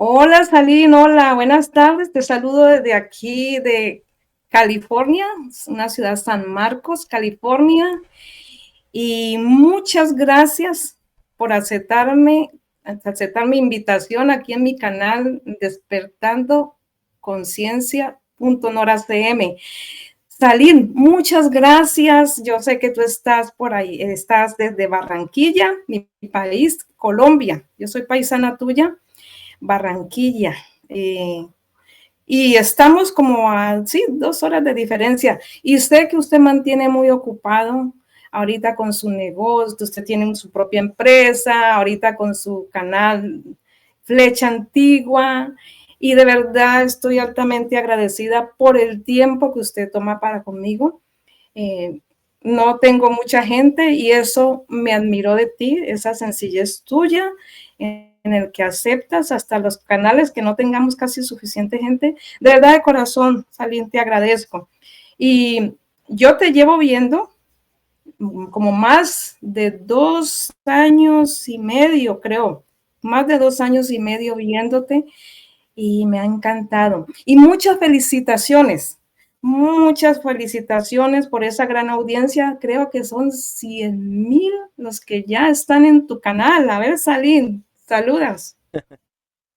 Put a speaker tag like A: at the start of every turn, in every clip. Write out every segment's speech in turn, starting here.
A: Hola, Salín, hola, buenas tardes. Te saludo desde aquí de California, es una ciudad San Marcos, California. Y muchas gracias por aceptar mi invitación aquí en mi canal Despertando Conciencia.NORACM. Salín, muchas gracias. Yo sé que tú estás por ahí, estás desde Barranquilla, mi país, Colombia. Yo soy paisana tuya. Barranquilla. Eh, y estamos como a, sí, 2 horas de diferencia. Y sé que usted mantiene muy ocupado ahorita con su negocio, usted tiene su propia empresa, ahorita con su canal Flecha Antigua. Y de verdad estoy altamente agradecida por el tiempo que usted toma para conmigo. Eh, no tengo mucha gente y eso me admiró de ti, esa sencillez tuya en el que aceptas hasta los canales que no tengamos casi suficiente gente. De verdad, de corazón, Salín, te agradezco. Y yo te llevo viendo como más de 2 años y medio, creo, más de 2 años y medio viéndote y me ha encantado. Y muchas felicitaciones por esa gran audiencia. Creo que son 100,000 los que ya están en tu canal. A ver, Salín, saludas.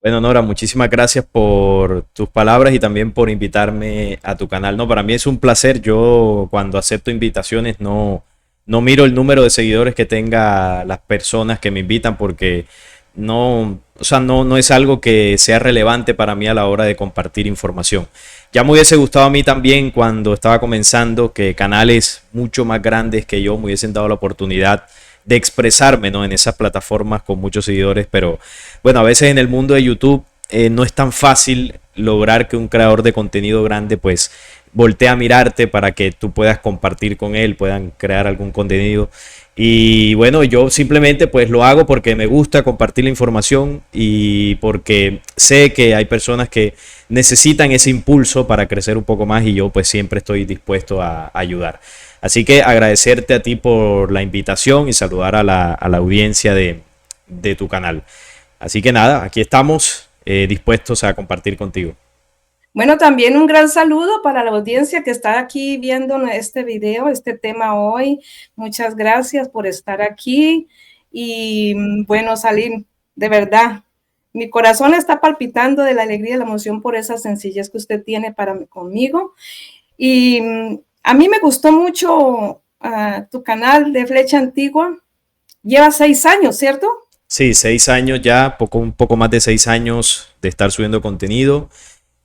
B: Bueno, Nora, muchísimas gracias por tus palabras y también por invitarme a tu canal. No, para mí es un placer. Yo cuando acepto invitaciones no miro el número de seguidores que tenga las personas que me invitan porque no, o sea, no es algo que sea relevante para mí a la hora de compartir información. Ya me hubiese gustado a mí también cuando estaba comenzando que canales mucho más grandes que yo me hubiesen dado la oportunidad de expresarme, ¿no? En esas plataformas con muchos seguidores, pero bueno, a veces en el mundo de YouTube no es tan fácil lograr que un creador de contenido grande pues voltee a mirarte para que tú puedas compartir con él, puedan crear algún contenido. Y bueno, yo simplemente pues lo hago porque me gusta compartir la información y porque sé que hay personas que necesitan ese impulso para crecer un poco más y yo pues siempre estoy dispuesto a ayudar. Así que agradecerte a ti por la invitación y saludar a la audiencia de tu canal. Así que nada, aquí estamos dispuestos a compartir contigo.
A: Bueno, también un gran saludo para la audiencia que está aquí viendo este video, este tema hoy. Muchas gracias por estar aquí. Y bueno, Salín, de verdad, mi corazón está palpitando de la alegría y la emoción por esa sencillez que usted tiene conmigo. Y a mí me gustó mucho tu canal de Flecha Antigua. Lleva 6 años, ¿cierto?
B: Sí, 6 años ya, un poco más de 6 años de estar subiendo contenido.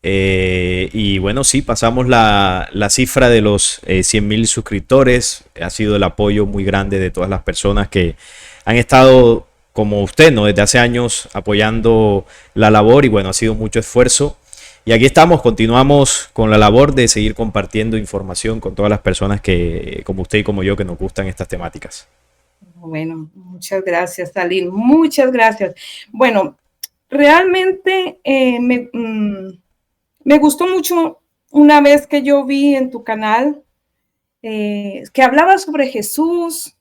B: Y bueno, sí, pasamos la cifra de los 100,000 suscriptores. Ha sido el apoyo muy grande de todas las personas que han estado, como usted, ¿no? Desde hace años apoyando la labor y bueno, ha sido mucho esfuerzo. Y aquí estamos, continuamos con la labor de seguir compartiendo información con todas las personas que, como usted y como yo, que nos gustan estas temáticas.
A: Bueno, muchas gracias, Salín. Muchas gracias. Bueno, realmente me gustó mucho una vez que yo vi en tu canal que hablaba sobre Jesús,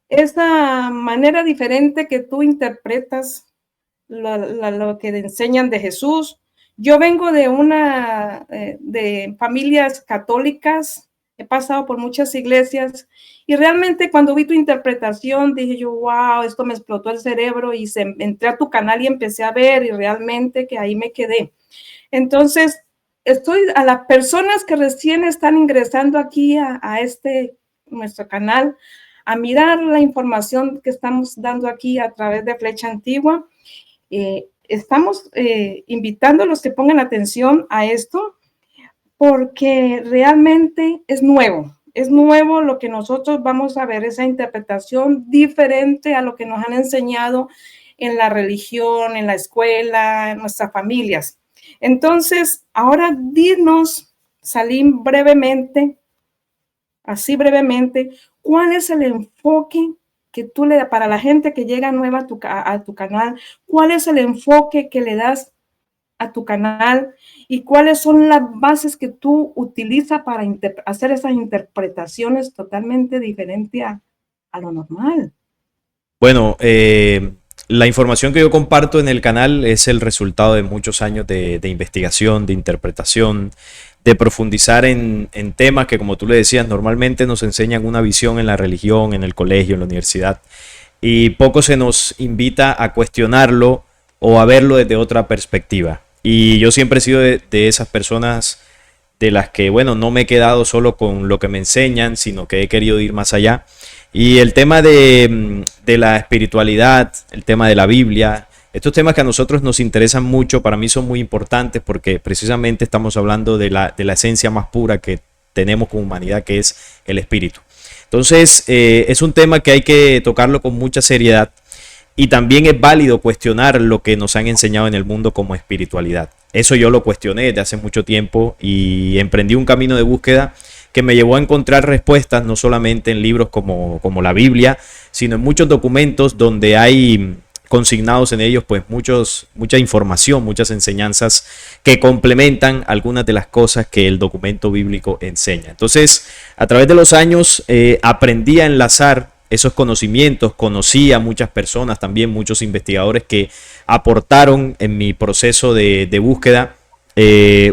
A: esa manera diferente que tú interpretas lo que enseñan de Jesús. Yo vengo de familias católicas, he pasado por muchas iglesias y realmente cuando vi tu interpretación dije yo, wow, esto me explotó el cerebro y entré a tu canal y empecé a ver y realmente que ahí me quedé. Entonces, estoy a las personas que recién están ingresando aquí a nuestro canal, a mirar la información que estamos dando aquí a través de Flecha Antigua. Estamos invitando a los que pongan atención a esto porque realmente es nuevo lo que nosotros vamos a ver, esa interpretación diferente a lo que nos han enseñado en la religión, en la escuela, en nuestras familias. Entonces, ahora dinos, Salim, brevemente, así brevemente, ¿cuál es el enfoque que tú le das para la gente que llega nueva a tu canal? ¿Cuál es el enfoque que le das a tu canal y cuáles son las bases que tú utilizas para hacer esas interpretaciones totalmente diferentes a lo normal?
B: Bueno, la información que yo comparto en el canal es el resultado de muchos años de investigación, de interpretación, de profundizar en temas que, como tú le decías, normalmente nos enseñan una visión en la religión, en el colegio, en la universidad, y poco se nos invita a cuestionarlo o a verlo desde otra perspectiva. Y yo siempre he sido de esas personas de las que, bueno, no me he quedado solo con lo que me enseñan, sino que he querido ir más allá. Y el tema de la espiritualidad, el tema de la Biblia, estos temas que a nosotros nos interesan mucho, para mí son muy importantes porque precisamente estamos hablando de la esencia más pura que tenemos como humanidad, que es el espíritu. Entonces, es un tema que hay que tocarlo con mucha seriedad y también es válido cuestionar lo que nos han enseñado en el mundo como espiritualidad. Eso yo lo cuestioné desde hace mucho tiempo y emprendí un camino de búsqueda que me llevó a encontrar respuestas no solamente en libros como la Biblia, sino en muchos documentos donde hay consignados en ellos pues mucha información, muchas enseñanzas que complementan algunas de las cosas que el documento bíblico enseña. Entonces, a través de los años aprendí a enlazar esos conocimientos, conocí a muchas personas, también muchos investigadores que aportaron en mi proceso de búsqueda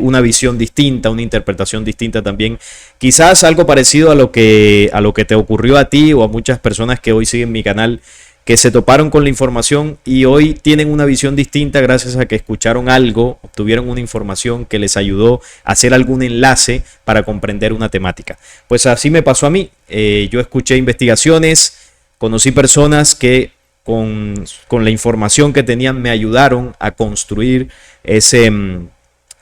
B: una visión distinta, una interpretación distinta también, quizás algo parecido a lo que te ocurrió a ti o a muchas personas que hoy siguen mi canal, que se toparon con la información y hoy tienen una visión distinta gracias a que escucharon algo, obtuvieron una información que les ayudó a hacer algún enlace para comprender una temática. Pues así me pasó a mí. Yo escuché investigaciones, conocí personas que con la información que tenían me ayudaron a construir ese,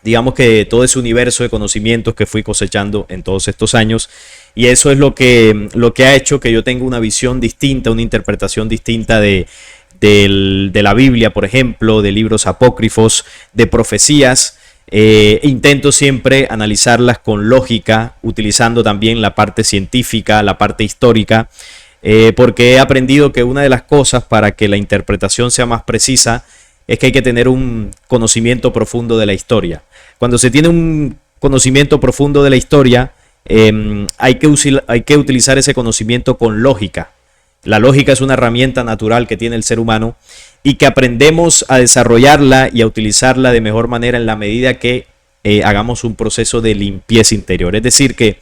B: digamos que todo ese universo de conocimientos que fui cosechando en todos estos años. Y eso es lo que ha hecho que yo tenga una visión distinta, una interpretación distinta de la Biblia, por ejemplo, de libros apócrifos, de profecías. Intento siempre analizarlas con lógica, utilizando también la parte científica, la parte histórica, porque he aprendido que una de las cosas para que la interpretación sea más precisa es que hay que tener un conocimiento profundo de la historia. Cuando se tiene un conocimiento profundo de la historia, hay que utilizar ese conocimiento con lógica. La lógica es una herramienta natural que tiene el ser humano y que aprendemos a desarrollarla y a utilizarla de mejor manera en la medida que hagamos un proceso de limpieza interior. Es decir, que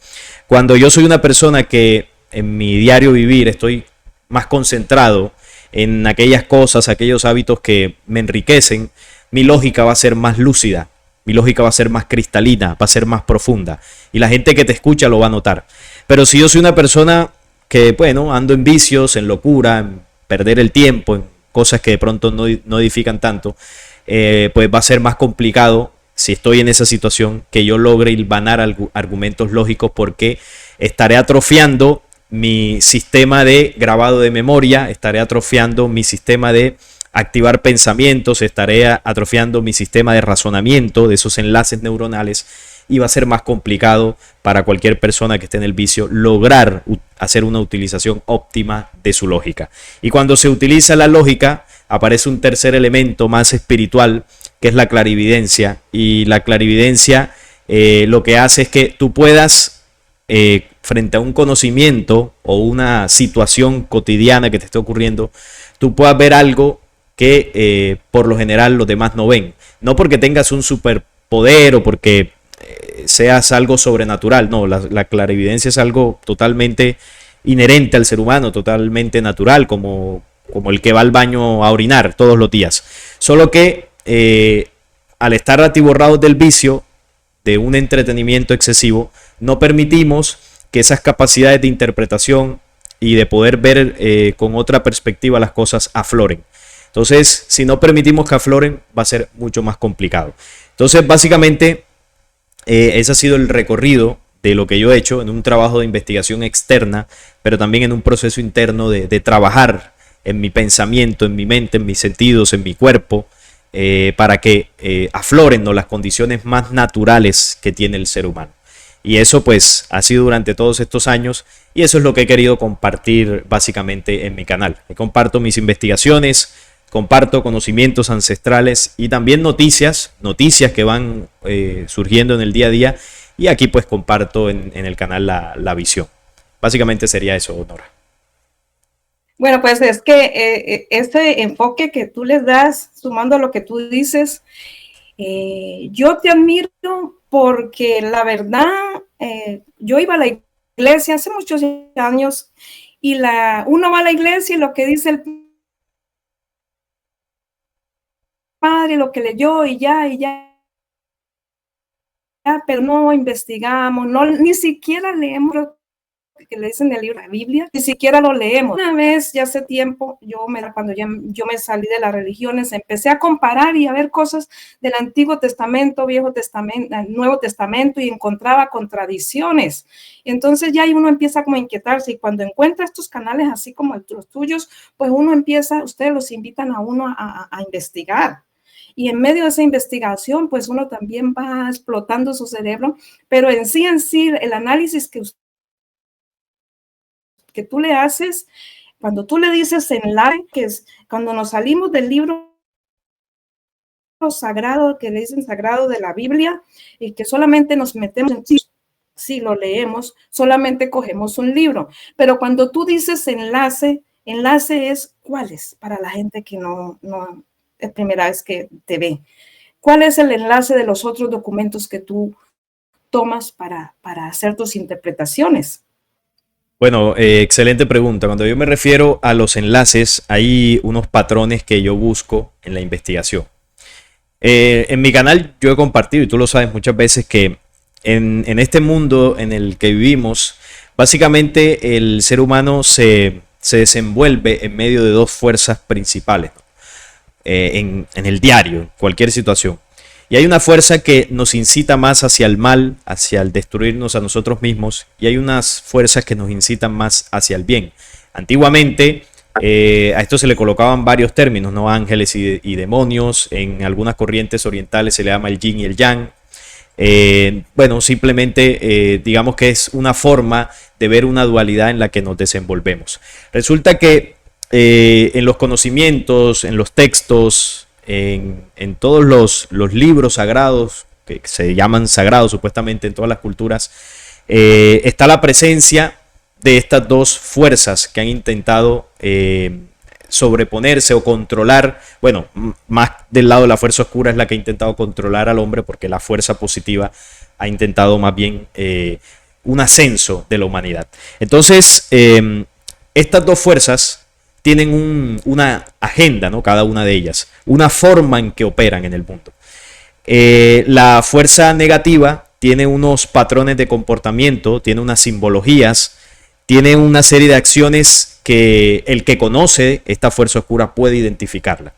B: cuando yo soy una persona que en mi diario vivir estoy más concentrado en aquellas cosas, aquellos hábitos que me enriquecen, mi lógica va a ser más lúcida. Mi lógica va a ser más cristalina, va a ser más profunda. Y la gente que te escucha lo va a notar. Pero si yo soy una persona que, bueno, ando en vicios, en locura, en perder el tiempo, en cosas que de pronto no edifican tanto, pues va a ser más complicado, si estoy en esa situación, que yo logre hilvanar argumentos lógicos porque estaré atrofiando mi sistema de grabado de memoria, estaré atrofiando mi sistema de activar pensamientos, estaré atrofiando mi sistema de razonamiento, de esos enlaces neuronales, y va a ser más complicado para cualquier persona que esté en el vicio lograr hacer una utilización óptima de su lógica. Y cuando se utiliza la lógica, aparece un tercer elemento más espiritual, que es la clarividencia. Y la clarividencia lo que hace es que tú puedas, frente a un conocimiento o una situación cotidiana que te esté ocurriendo, tú puedas ver algo que por lo general los demás no ven. No porque tengas un superpoder o porque seas algo sobrenatural, no, la clarividencia es algo totalmente inherente al ser humano, totalmente natural, como el que va al baño a orinar todos los días. Solo que al estar atiborrados del vicio, de un entretenimiento excesivo, no permitimos que esas capacidades de interpretación y de poder ver con otra perspectiva las cosas afloren. Entonces, si no permitimos que afloren, va a ser mucho más complicado. Entonces, básicamente, ese ha sido el recorrido de lo que yo he hecho en un trabajo de investigación externa, pero también en un proceso interno de trabajar en mi pensamiento, en mi mente, en mis sentidos, en mi cuerpo, para que afloren, ¿no?, las condiciones más naturales que tiene el ser humano. Y eso pues ha sido durante todos estos años y eso es lo que he querido compartir básicamente en mi canal. Comparto mis investigaciones, comparto conocimientos ancestrales y también noticias que van surgiendo en el día a día y aquí pues comparto en el canal la visión. Básicamente sería eso, Nora.
A: Bueno, pues es que este enfoque que tú les das, sumando a lo que tú dices, yo te admiro porque la verdad, yo iba a la iglesia hace muchos años y uno va a la iglesia y lo que dice el padre, lo que leyó y ya, pero no investigamos, no, ni siquiera leemos lo que le dicen del libro de la Biblia, ni siquiera lo leemos. Una vez, ya hace tiempo, cuando yo me salí de las religiones, empecé a comparar y a ver cosas del Antiguo Testamento, Viejo Testamento, Nuevo Testamento, y encontraba contradicciones. Entonces ya uno empieza como a inquietarse, y cuando encuentra estos canales así como los tuyos, pues uno empieza, ustedes los invitan a uno a investigar. Y en medio de esa investigación, pues uno también va explotando su cerebro, pero en sí, el análisis que tú le haces, cuando tú le dices enlace, que es cuando nos salimos del libro sagrado, que le dicen sagrado de la Biblia, y que solamente nos metemos en sí, si lo leemos, solamente cogemos un libro. Pero cuando tú dices enlace es ¿cuáles? Para la gente que no es primera vez que te ve. ¿Cuál es el enlace de los otros documentos que tú tomas para hacer tus interpretaciones?
B: Bueno, excelente pregunta. Cuando yo me refiero a los enlaces, hay unos patrones que yo busco en la investigación. En mi canal yo he compartido, y tú lo sabes muchas veces, que en este mundo en el que vivimos, básicamente el ser humano se desenvuelve en medio de dos fuerzas principales, ¿no? En el diario, en cualquier situación. Y hay una fuerza que nos incita más hacia el mal, hacia el destruirnos a nosotros mismos, y hay unas fuerzas que nos incitan más hacia el bien. Antiguamente a esto se le colocaban varios términos, ¿no? Ángeles y demonios. En algunas corrientes orientales se le llama el yin y el yang. Bueno, simplemente digamos que es una forma de ver una dualidad en la que nos desenvolvemos. Resulta que en los conocimientos, en los textos, en todos los libros sagrados, que se llaman sagrados supuestamente en todas las culturas, está la presencia de estas dos fuerzas que han intentado sobreponerse o controlar. Bueno, más del lado de la fuerza oscura es la que ha intentado controlar al hombre, porque la fuerza positiva ha intentado más bien un ascenso de la humanidad. Entonces, estas dos fuerzas tienen una agenda, ¿no? Cada una de ellas, una forma en que operan en el mundo. La fuerza negativa tiene unos patrones de comportamiento, tiene unas simbologías, tiene una serie de acciones que el que conoce esta fuerza oscura puede identificarla.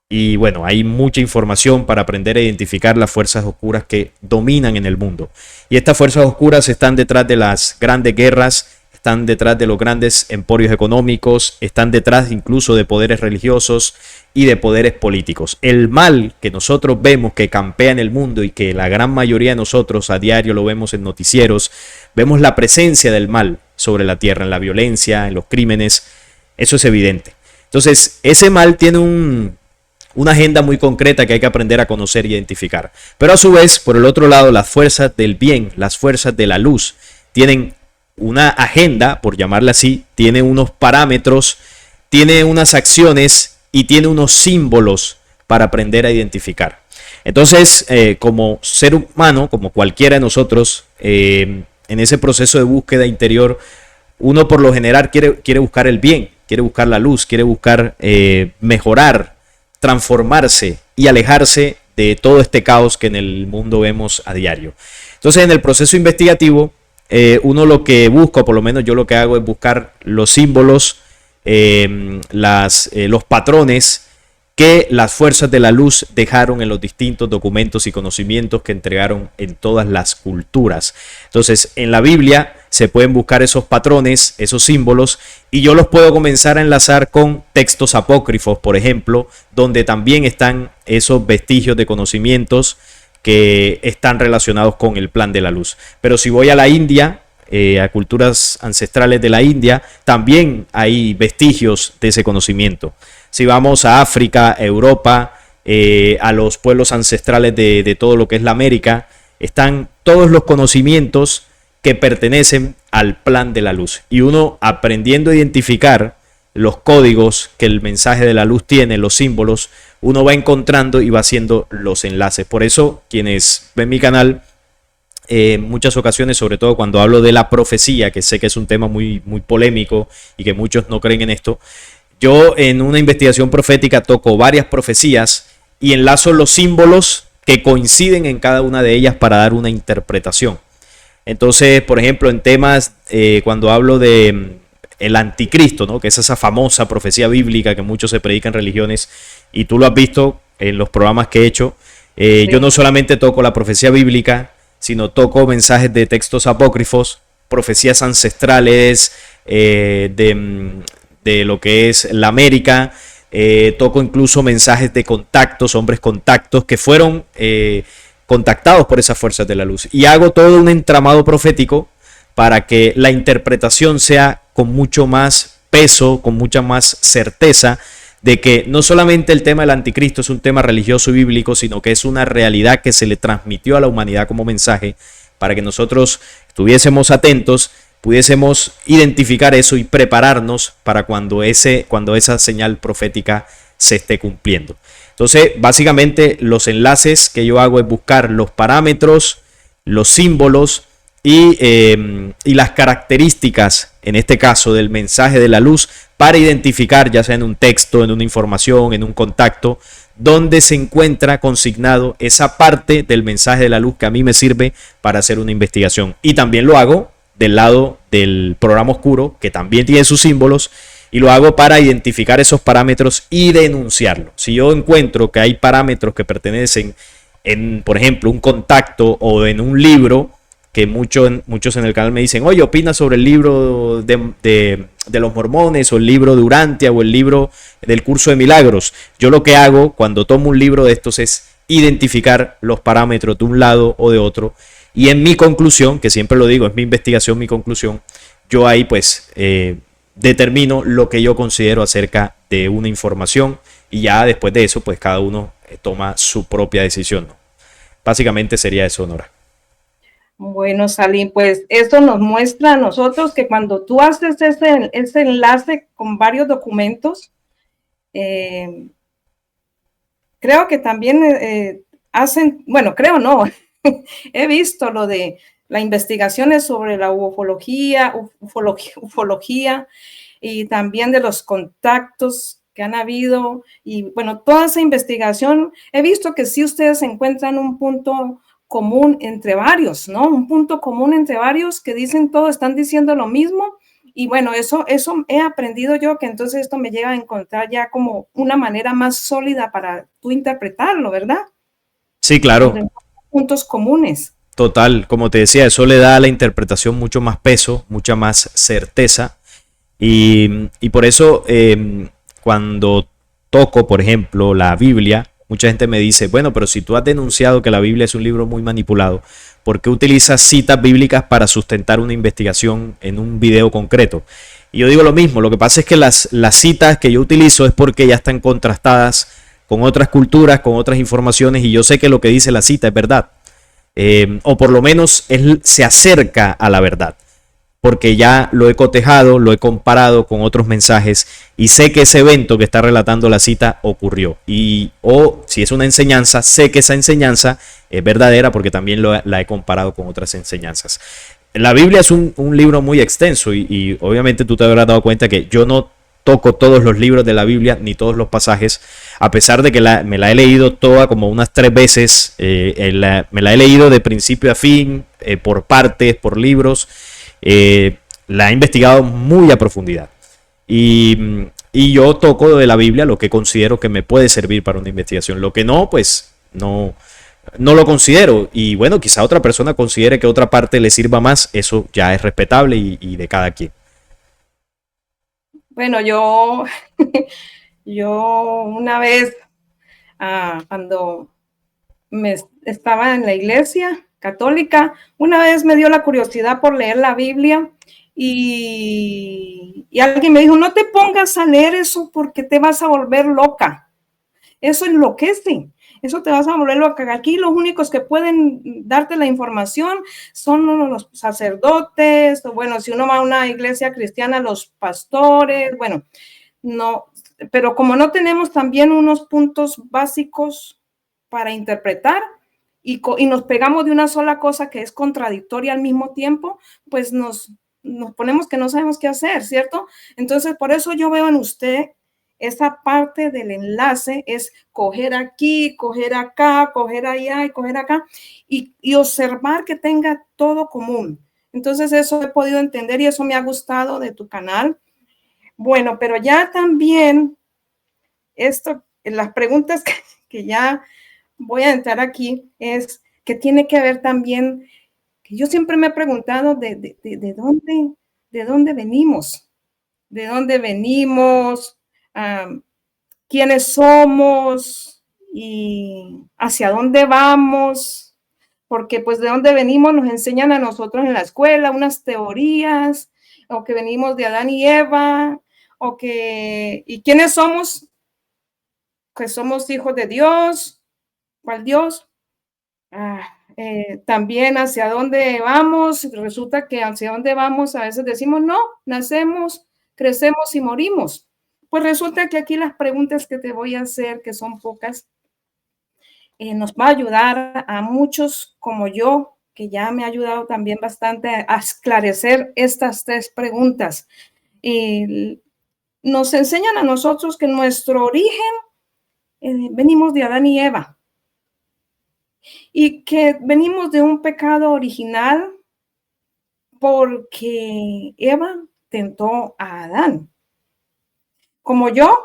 B: Y bueno, hay mucha información para aprender a identificar las fuerzas oscuras que dominan en el mundo. Y estas fuerzas oscuras están detrás de las grandes guerras, están detrás de los grandes emporios económicos, están detrás incluso de poderes religiosos y de poderes políticos. El mal que nosotros vemos que campea en el mundo y que la gran mayoría de nosotros a diario lo vemos en noticieros, vemos la presencia del mal sobre la tierra, en la violencia, en los crímenes. Eso es evidente. Entonces, ese mal tiene una agenda muy concreta que hay que aprender a conocer y identificar. Pero a su vez, por el otro lado, las fuerzas del bien, las fuerzas de la luz, tienen una agenda, por llamarla así, tiene unos parámetros, tiene unas acciones y tiene unos símbolos para aprender a identificar. Entonces, como ser humano, como cualquiera de nosotros, en ese proceso de búsqueda interior, uno por lo general quiere buscar el bien, quiere buscar la luz, quiere buscar mejorar, transformarse y alejarse de todo este caos que en el mundo vemos a diario. Entonces, en el proceso investigativo, uno lo que busca, o por lo menos yo lo que hago, es buscar los símbolos, los patrones que las fuerzas de la luz dejaron en los distintos documentos y conocimientos que entregaron en todas las culturas. Entonces, en la Biblia se pueden buscar esos patrones, esos símbolos, y yo los puedo comenzar a enlazar con textos apócrifos, por ejemplo, donde también están esos vestigios de conocimientos que están relacionados con el plan de la luz. Pero si voy a la India, a culturas ancestrales de la India, también hay vestigios de ese conocimiento. Si vamos a África, Europa, a los pueblos ancestrales de todo lo que es la América, están todos los conocimientos que pertenecen al plan de la luz. Y uno, aprendiendo a identificar los códigos que el mensaje de la luz tiene, los símbolos, uno va encontrando y va haciendo los enlaces. Por eso, quienes ven mi canal, en muchas ocasiones, sobre todo cuando hablo de la profecía, que sé que es un tema muy, muy polémico y que muchos no creen en esto, yo en una investigación profética toco varias profecías y enlazo los símbolos que coinciden en cada una de ellas para dar una interpretación. Entonces, por ejemplo, en temas, cuando hablo de el anticristo, ¿no? Que es esa famosa profecía bíblica que muchos se predican en religiones, y tú lo has visto en los programas que he hecho,
A: Sí.
B: yo no solamente toco la profecía bíblica, sino toco mensajes de textos apócrifos, profecías ancestrales de lo que es la América, toco incluso mensajes de contactos, hombres contactos que fueron contactados por esas fuerzas de la luz. Y hago todo un entramado profético para que la interpretación sea con mucho más peso, con mucha más certeza, de que no solamente el tema del anticristo es un tema religioso y bíblico, sino que es una realidad que se le transmitió a la humanidad como mensaje para que nosotros estuviésemos atentos, pudiésemos identificar eso y prepararnos para cuando esa señal profética se esté cumpliendo. Entonces, básicamente los enlaces que yo hago es buscar los parámetros, los símbolos y las características, en este caso del mensaje de la luz, para identificar, ya sea en un texto, en una información, en un contacto, donde se encuentra consignado esa parte del mensaje de la luz que a mí me sirve para hacer una investigación. Y también lo hago del lado del programa oscuro, que también tiene sus símbolos, y lo hago para identificar esos parámetros y denunciarlo. Si yo encuentro que hay parámetros que pertenecen en, por ejemplo, un contacto o en un libro, que muchos en el canal me dicen, oye, opina sobre el libro de los mormones, o el libro de Urantia, o el libro del curso de milagros. Yo lo que hago cuando tomo un libro de estos es identificar los parámetros de un lado o de otro, y en mi conclusión, que siempre lo digo, es mi investigación, mi conclusión, yo ahí pues determino lo que yo considero acerca de una información, y ya después de eso pues cada uno toma su propia decisión, ¿no? Básicamente sería eso, Nora.
A: Bueno, Salim, pues esto nos muestra a nosotros que cuando tú haces ese enlace con varios documentos, creo que también hacen, bueno, creo no, he visto lo de las investigaciones sobre la ufología y también de los contactos que han habido, y bueno, toda esa investigación, he visto que sí ustedes encuentran un punto común entre varios, ¿no? Un punto común entre varios que dicen todo, están diciendo lo mismo. Y bueno, eso he aprendido yo, que entonces esto me llega a encontrar ya como una manera más sólida para tú interpretarlo, ¿verdad?
B: Sí, claro,
A: Puntos comunes.
B: total, como te decía, eso le da a la interpretación mucho más peso, mucha más certeza, y por eso cuando toco, por ejemplo, la Biblia, mucha gente me dice, bueno, pero si tú has denunciado que la Biblia es un libro muy manipulado, ¿por qué utilizas citas bíblicas para sustentar una investigación en un video concreto? Y yo digo lo mismo, lo que pasa es que las citas que yo utilizo es porque ya están contrastadas con otras culturas, con otras informaciones, y yo sé que lo que dice la cita es verdad, o por lo menos él se acerca a la verdad, porque ya lo he cotejado, lo he comparado con otros mensajes y sé que ese evento que está relatando la cita ocurrió. O si es una enseñanza, sé que esa enseñanza es verdadera porque también la he comparado con otras enseñanzas. La Biblia es un libro muy extenso y obviamente tú te habrás dado cuenta que yo no toco todos los libros de la Biblia ni todos los pasajes, a pesar de que me la he leído toda como unas 3 veces, me la he leído de principio a fin, por partes, por libros, la he investigado muy a profundidad. Y yo toco de la Biblia lo que considero que me puede servir para una investigación. Lo que no, pues no lo considero. Y bueno, quizá otra persona considere que otra parte le sirva más. Eso ya es respetable y de cada quien.
A: Bueno, yo una vez, cuando estaba en la iglesia católica, una vez me dio la curiosidad por leer la Biblia, y alguien me dijo, no te pongas a leer eso porque te vas a volver loca. Eso enloquece. Eso te vas a volver loca. Aquí los únicos que pueden darte la información son los sacerdotes, o bueno, si uno va a una iglesia cristiana, los pastores, bueno, no, pero como no tenemos también unos puntos básicos para interpretar y nos pegamos de una sola cosa que es contradictoria al mismo tiempo, pues nos ponemos que no sabemos qué hacer, ¿cierto? Entonces, por eso yo veo en usted esa parte del enlace, es coger aquí, coger acá, coger allá y coger acá, y observar que tenga todo común. Entonces, eso he podido entender y eso me ha gustado de tu canal. Bueno, pero ya también esto, las preguntas que ya voy a entrar aquí es que tiene que ver también, que yo siempre me he preguntado de dónde venimos, quiénes somos y hacia dónde vamos, porque pues de dónde venimos nos enseñan a nosotros en la escuela unas teorías, o que venimos de Adán y Eva, ¿y quiénes somos? Que somos hijos de Dios. ¿Cuál Dios? También hacia dónde vamos, resulta que hacia dónde vamos a veces decimos no, nacemos, crecemos y morimos. Pues resulta que aquí las preguntas que te voy a hacer, que son pocas, nos va a ayudar a muchos como yo, que ya me ha ayudado también bastante a esclarecer estas 3 preguntas. Nos enseñan a nosotros que nuestro origen venimos de Adán y Eva y que venimos de un pecado original porque Eva tentó a Adán. Como yo,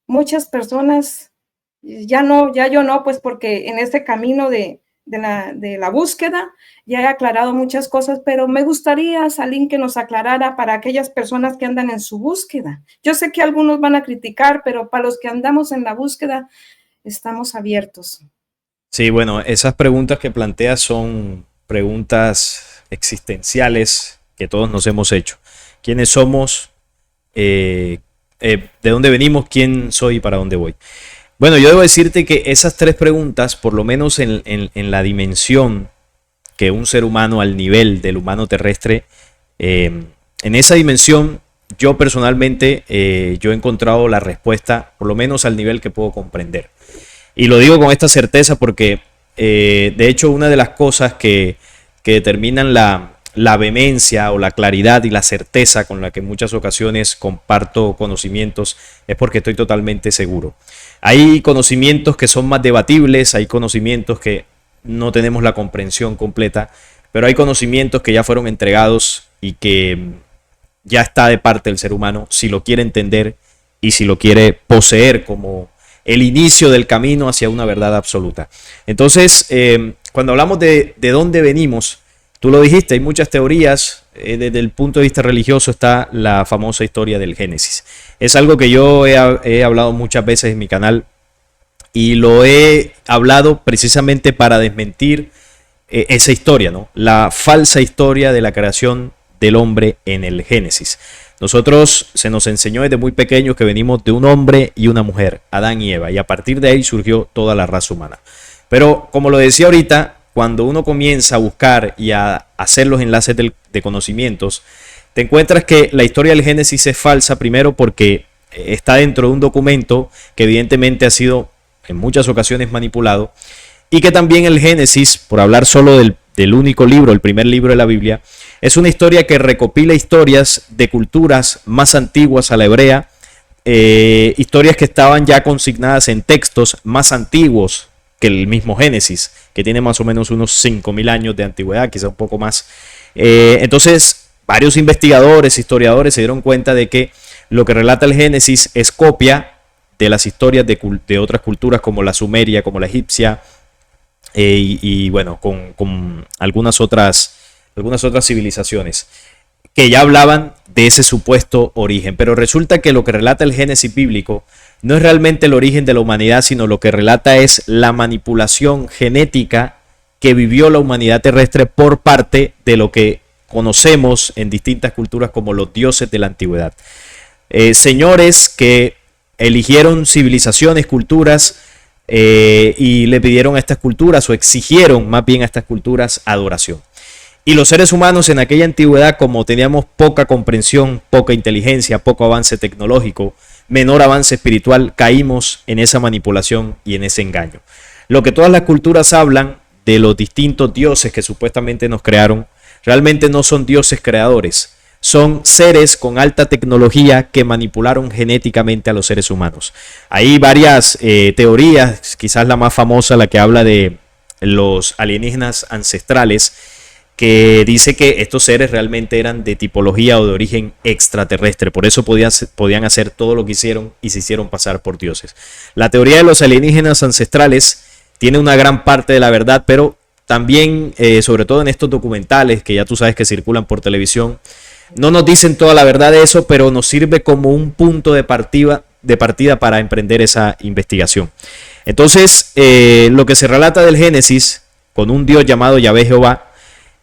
A: muchas personas, ya yo no, pues porque en este camino de la búsqueda ya he aclarado muchas cosas, pero me gustaría, Salim, que nos aclarara para aquellas personas que andan en su búsqueda. Yo sé que algunos van a criticar, pero para los que andamos en la búsqueda, estamos abiertos.
B: Sí, bueno, esas preguntas que planteas son preguntas existenciales que todos nos hemos hecho. ¿Quiénes somos? ¿De dónde venimos? ¿Quién soy y para dónde voy? Bueno, yo debo decirte que esas 3 preguntas, por lo menos en la dimensión que un ser humano al nivel del humano terrestre, en esa dimensión yo personalmente yo he encontrado la respuesta, por lo menos al nivel que puedo comprender. Y lo digo con esta certeza porque, de hecho, una de las cosas que determinan la vehemencia o la claridad y la certeza con la que en muchas ocasiones comparto conocimientos es porque estoy totalmente seguro. Hay conocimientos que son más debatibles, hay conocimientos que no tenemos la comprensión completa, pero hay conocimientos que ya fueron entregados y que ya está de parte del ser humano si lo quiere entender y si lo quiere poseer como el inicio del camino hacia una verdad absoluta. Entonces, cuando hablamos de dónde venimos, tú lo dijiste, hay muchas teorías. Desde el punto de vista religioso está la famosa historia del Génesis. Es algo que yo he hablado muchas veces en mi canal y lo he hablado precisamente para desmentir esa historia, ¿no? La falsa historia de la creación del hombre en el Génesis. Nosotros se nos enseñó desde muy pequeños que venimos de un hombre y una mujer, Adán y Eva, y a partir de ahí surgió toda la raza humana. Pero como lo decía ahorita, cuando uno comienza a buscar y a hacer los enlaces de conocimientos, te encuentras que la historia del Génesis es falsa, primero porque está dentro de un documento que evidentemente ha sido en muchas ocasiones manipulado, y que también el Génesis, por hablar solo del único libro, el primer libro de la Biblia, es una historia que recopila historias de culturas más antiguas a la hebrea, historias que estaban ya consignadas en textos más antiguos que el mismo Génesis, que tiene más o menos unos 5.000 años de antigüedad, quizá un poco más. Entonces, varios investigadores, historiadores se dieron cuenta de que lo que relata el Génesis es copia de las historias de otras culturas como la sumeria, como la egipcia, y bueno, con algunas otras civilizaciones que ya hablaban de ese supuesto origen. Pero resulta que lo que relata el Génesis bíblico no es realmente el origen de la humanidad, sino lo que relata es la manipulación genética que vivió la humanidad terrestre por parte de lo que conocemos en distintas culturas como los dioses de la antigüedad. Señores que eligieron civilizaciones, culturas, y le pidieron a estas culturas, o exigieron más bien a estas culturas, adoración. Y los seres humanos en aquella antigüedad, como teníamos poca comprensión, poca inteligencia, poco avance tecnológico, menor avance espiritual, caímos en esa manipulación y en ese engaño. Lo que todas las culturas hablan de los distintos dioses que supuestamente nos crearon, realmente no son dioses creadores, son seres con alta tecnología que manipularon genéticamente a los seres humanos. Hay varias teorías, quizás la más famosa, la que habla de los alienígenas ancestrales, que dice que estos seres realmente eran de tipología o de origen extraterrestre, por eso podían hacer todo lo que hicieron y se hicieron pasar por dioses. La teoría de los alienígenas ancestrales tiene una gran parte de la verdad, pero también, sobre todo en estos documentales que ya tú sabes que circulan por televisión, no nos dicen toda la verdad de eso, pero nos sirve como un punto de partida para emprender esa investigación. Entonces, lo que se relata del Génesis con un Dios llamado Yahvé Jehová,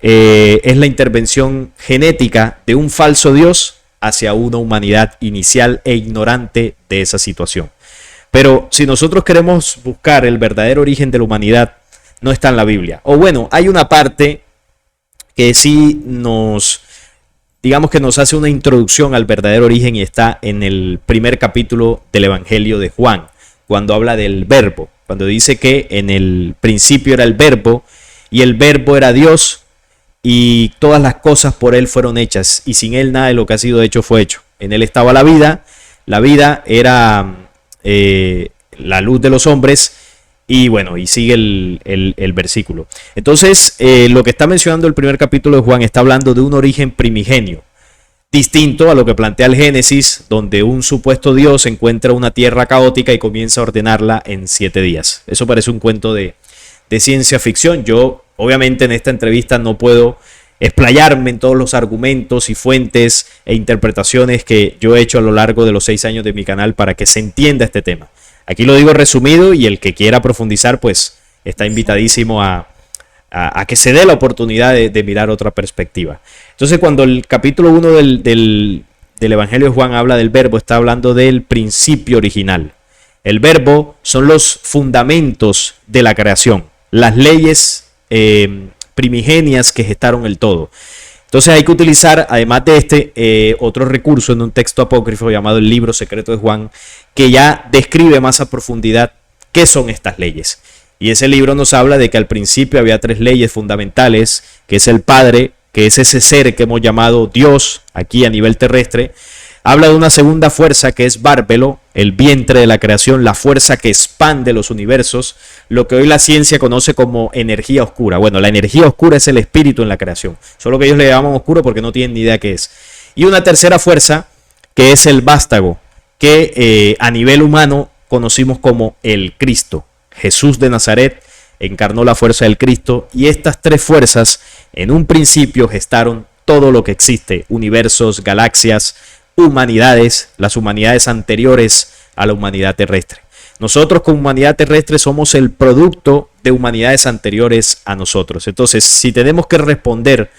B: es la intervención genética de un falso Dios hacia una humanidad inicial e ignorante de esa situación. Pero si nosotros queremos buscar el verdadero origen de la humanidad, no está en la Biblia. O bueno, hay una parte que sí digamos que nos hace una introducción al verdadero origen y está en el primer capítulo del Evangelio de Juan, cuando habla del verbo, cuando dice que en el principio era el verbo y el verbo era Dios, y todas las cosas por él fueron hechas, y sin él nada de lo que ha sido hecho fue hecho. En él estaba la vida era la luz de los hombres, y bueno, y sigue el versículo. Entonces, lo que está mencionando el primer capítulo de Juan está hablando de un origen primigenio, distinto a lo que plantea el Génesis, donde un supuesto Dios encuentra una tierra caótica y comienza a ordenarla en 7 días. Eso parece un cuento de ciencia ficción. Yo obviamente en esta entrevista no puedo explayarme en todos los argumentos y fuentes e interpretaciones que yo he hecho a lo largo de los 6 años de mi canal para que se entienda este tema. Aquí lo digo resumido y el que quiera profundizar pues está invitadísimo a que se dé la oportunidad de mirar otra perspectiva. Entonces cuando el capítulo 1 del Evangelio de Juan habla del verbo, está hablando del principio original. El verbo son los fundamentos de la creación, las leyes primigenias que gestaron el todo. Entonces hay que utilizar, además de otro recurso en un texto apócrifo llamado el Libro Secreto de Juan, que ya describe más a profundidad qué son estas leyes. Y ese libro nos habla de que al principio había 3 leyes fundamentales, que es el Padre, que es ese ser que hemos llamado Dios aquí a nivel terrestre. Habla de una segunda fuerza que es Bárbelo, el vientre de la creación, la fuerza que expande los universos, lo que hoy la ciencia conoce como energía oscura. Bueno, la energía oscura es el espíritu en la creación, solo que ellos le llaman oscuro porque no tienen ni idea qué es. Y una tercera fuerza que es el vástago, que a nivel humano conocimos como el Cristo. Jesús de Nazaret encarnó la fuerza del Cristo y estas 3 fuerzas en un principio gestaron todo lo que existe, universos, galaxias, humanidades, las humanidades anteriores a la humanidad terrestre. Nosotros como humanidad terrestre somos el producto de humanidades anteriores a nosotros. Entonces, si tenemos que responder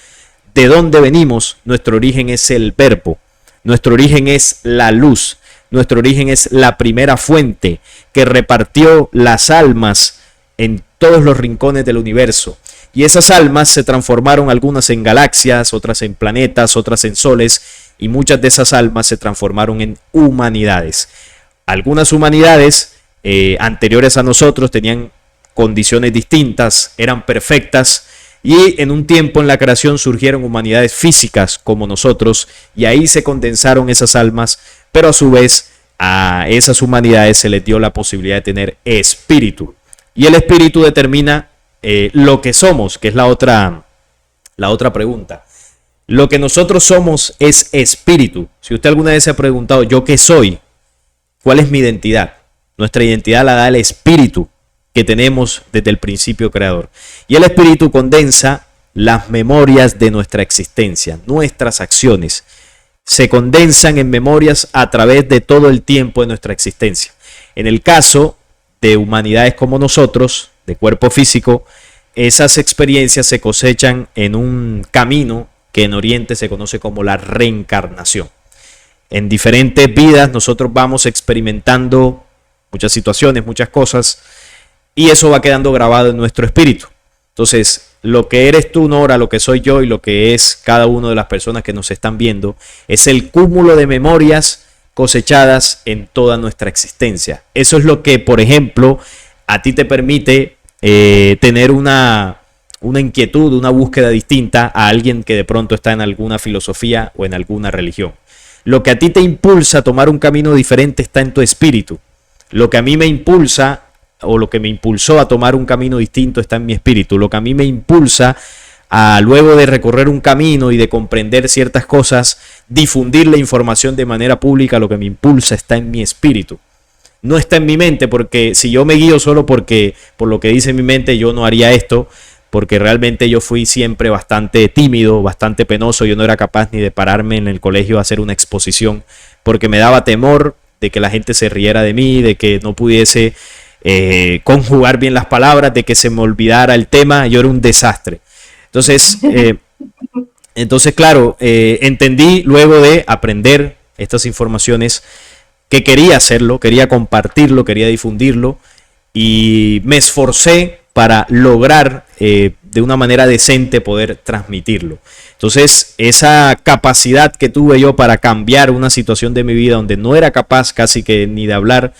B: de dónde venimos, nuestro origen es el verbo, nuestro origen es la luz, nuestro origen es la primera fuente que repartió las almas en todos los rincones del universo. Y esas almas se transformaron algunas en galaxias, otras en planetas, otras en soles, y muchas de esas almas se transformaron en humanidades. Algunas humanidades anteriores a nosotros tenían condiciones distintas, eran perfectas, y en un tiempo en la creación surgieron humanidades físicas como nosotros, y ahí se condensaron esas almas, pero a su vez a esas humanidades se les dio la posibilidad de tener espíritu. Y el espíritu determina lo que somos, que es la otra pregunta. Lo que nosotros somos es espíritu. Si usted alguna vez se ha preguntado, ¿yo qué soy? ¿Cuál es mi identidad? Nuestra identidad la da el espíritu que tenemos desde el principio creador. Y el espíritu condensa las memorias de nuestra existencia, nuestras acciones. Se condensan en memorias a través de todo el tiempo de nuestra existencia. En el caso de humanidades como nosotros, de cuerpo físico, esas experiencias se cosechan en un camino que en Oriente se conoce como la reencarnación. En diferentes vidas nosotros vamos experimentando muchas situaciones, muchas cosas, y eso va quedando grabado en nuestro espíritu. Entonces, lo que eres tú, Nora, lo que soy yo y lo que es cada una de las personas que nos están viendo, es el cúmulo de memorias cosechadas en toda nuestra existencia. Eso es lo que, por ejemplo, a ti te permite tener una inquietud, una búsqueda distinta a alguien que de pronto está en alguna filosofía o en alguna religión. Lo que a ti te impulsa a tomar un camino diferente está en tu espíritu. Lo que a mí me impulsa o lo que me impulsó a tomar un camino distinto está en mi espíritu. Lo que a mí me impulsa a luego de recorrer un camino y de comprender ciertas cosas, difundir la información de manera pública, lo que me impulsa está en mi espíritu. No está en mi mente, porque si yo me guío solo porque por lo que dice mi mente, yo no haría esto, porque realmente yo fui siempre bastante tímido, bastante penoso, yo no era capaz ni de pararme en el colegio a hacer una exposición, porque me daba temor de que la gente se riera de mí, de que no pudiese conjugar bien las palabras, de que se me olvidara el tema, yo era un desastre. Entonces, claro, entendí luego de aprender estas informaciones que quería hacerlo, quería compartirlo, quería difundirlo y me esforcé para lograr de una manera decente poder transmitirlo. Entonces, esa capacidad que tuve yo para cambiar una situación de mi vida donde no era capaz casi que ni de hablar,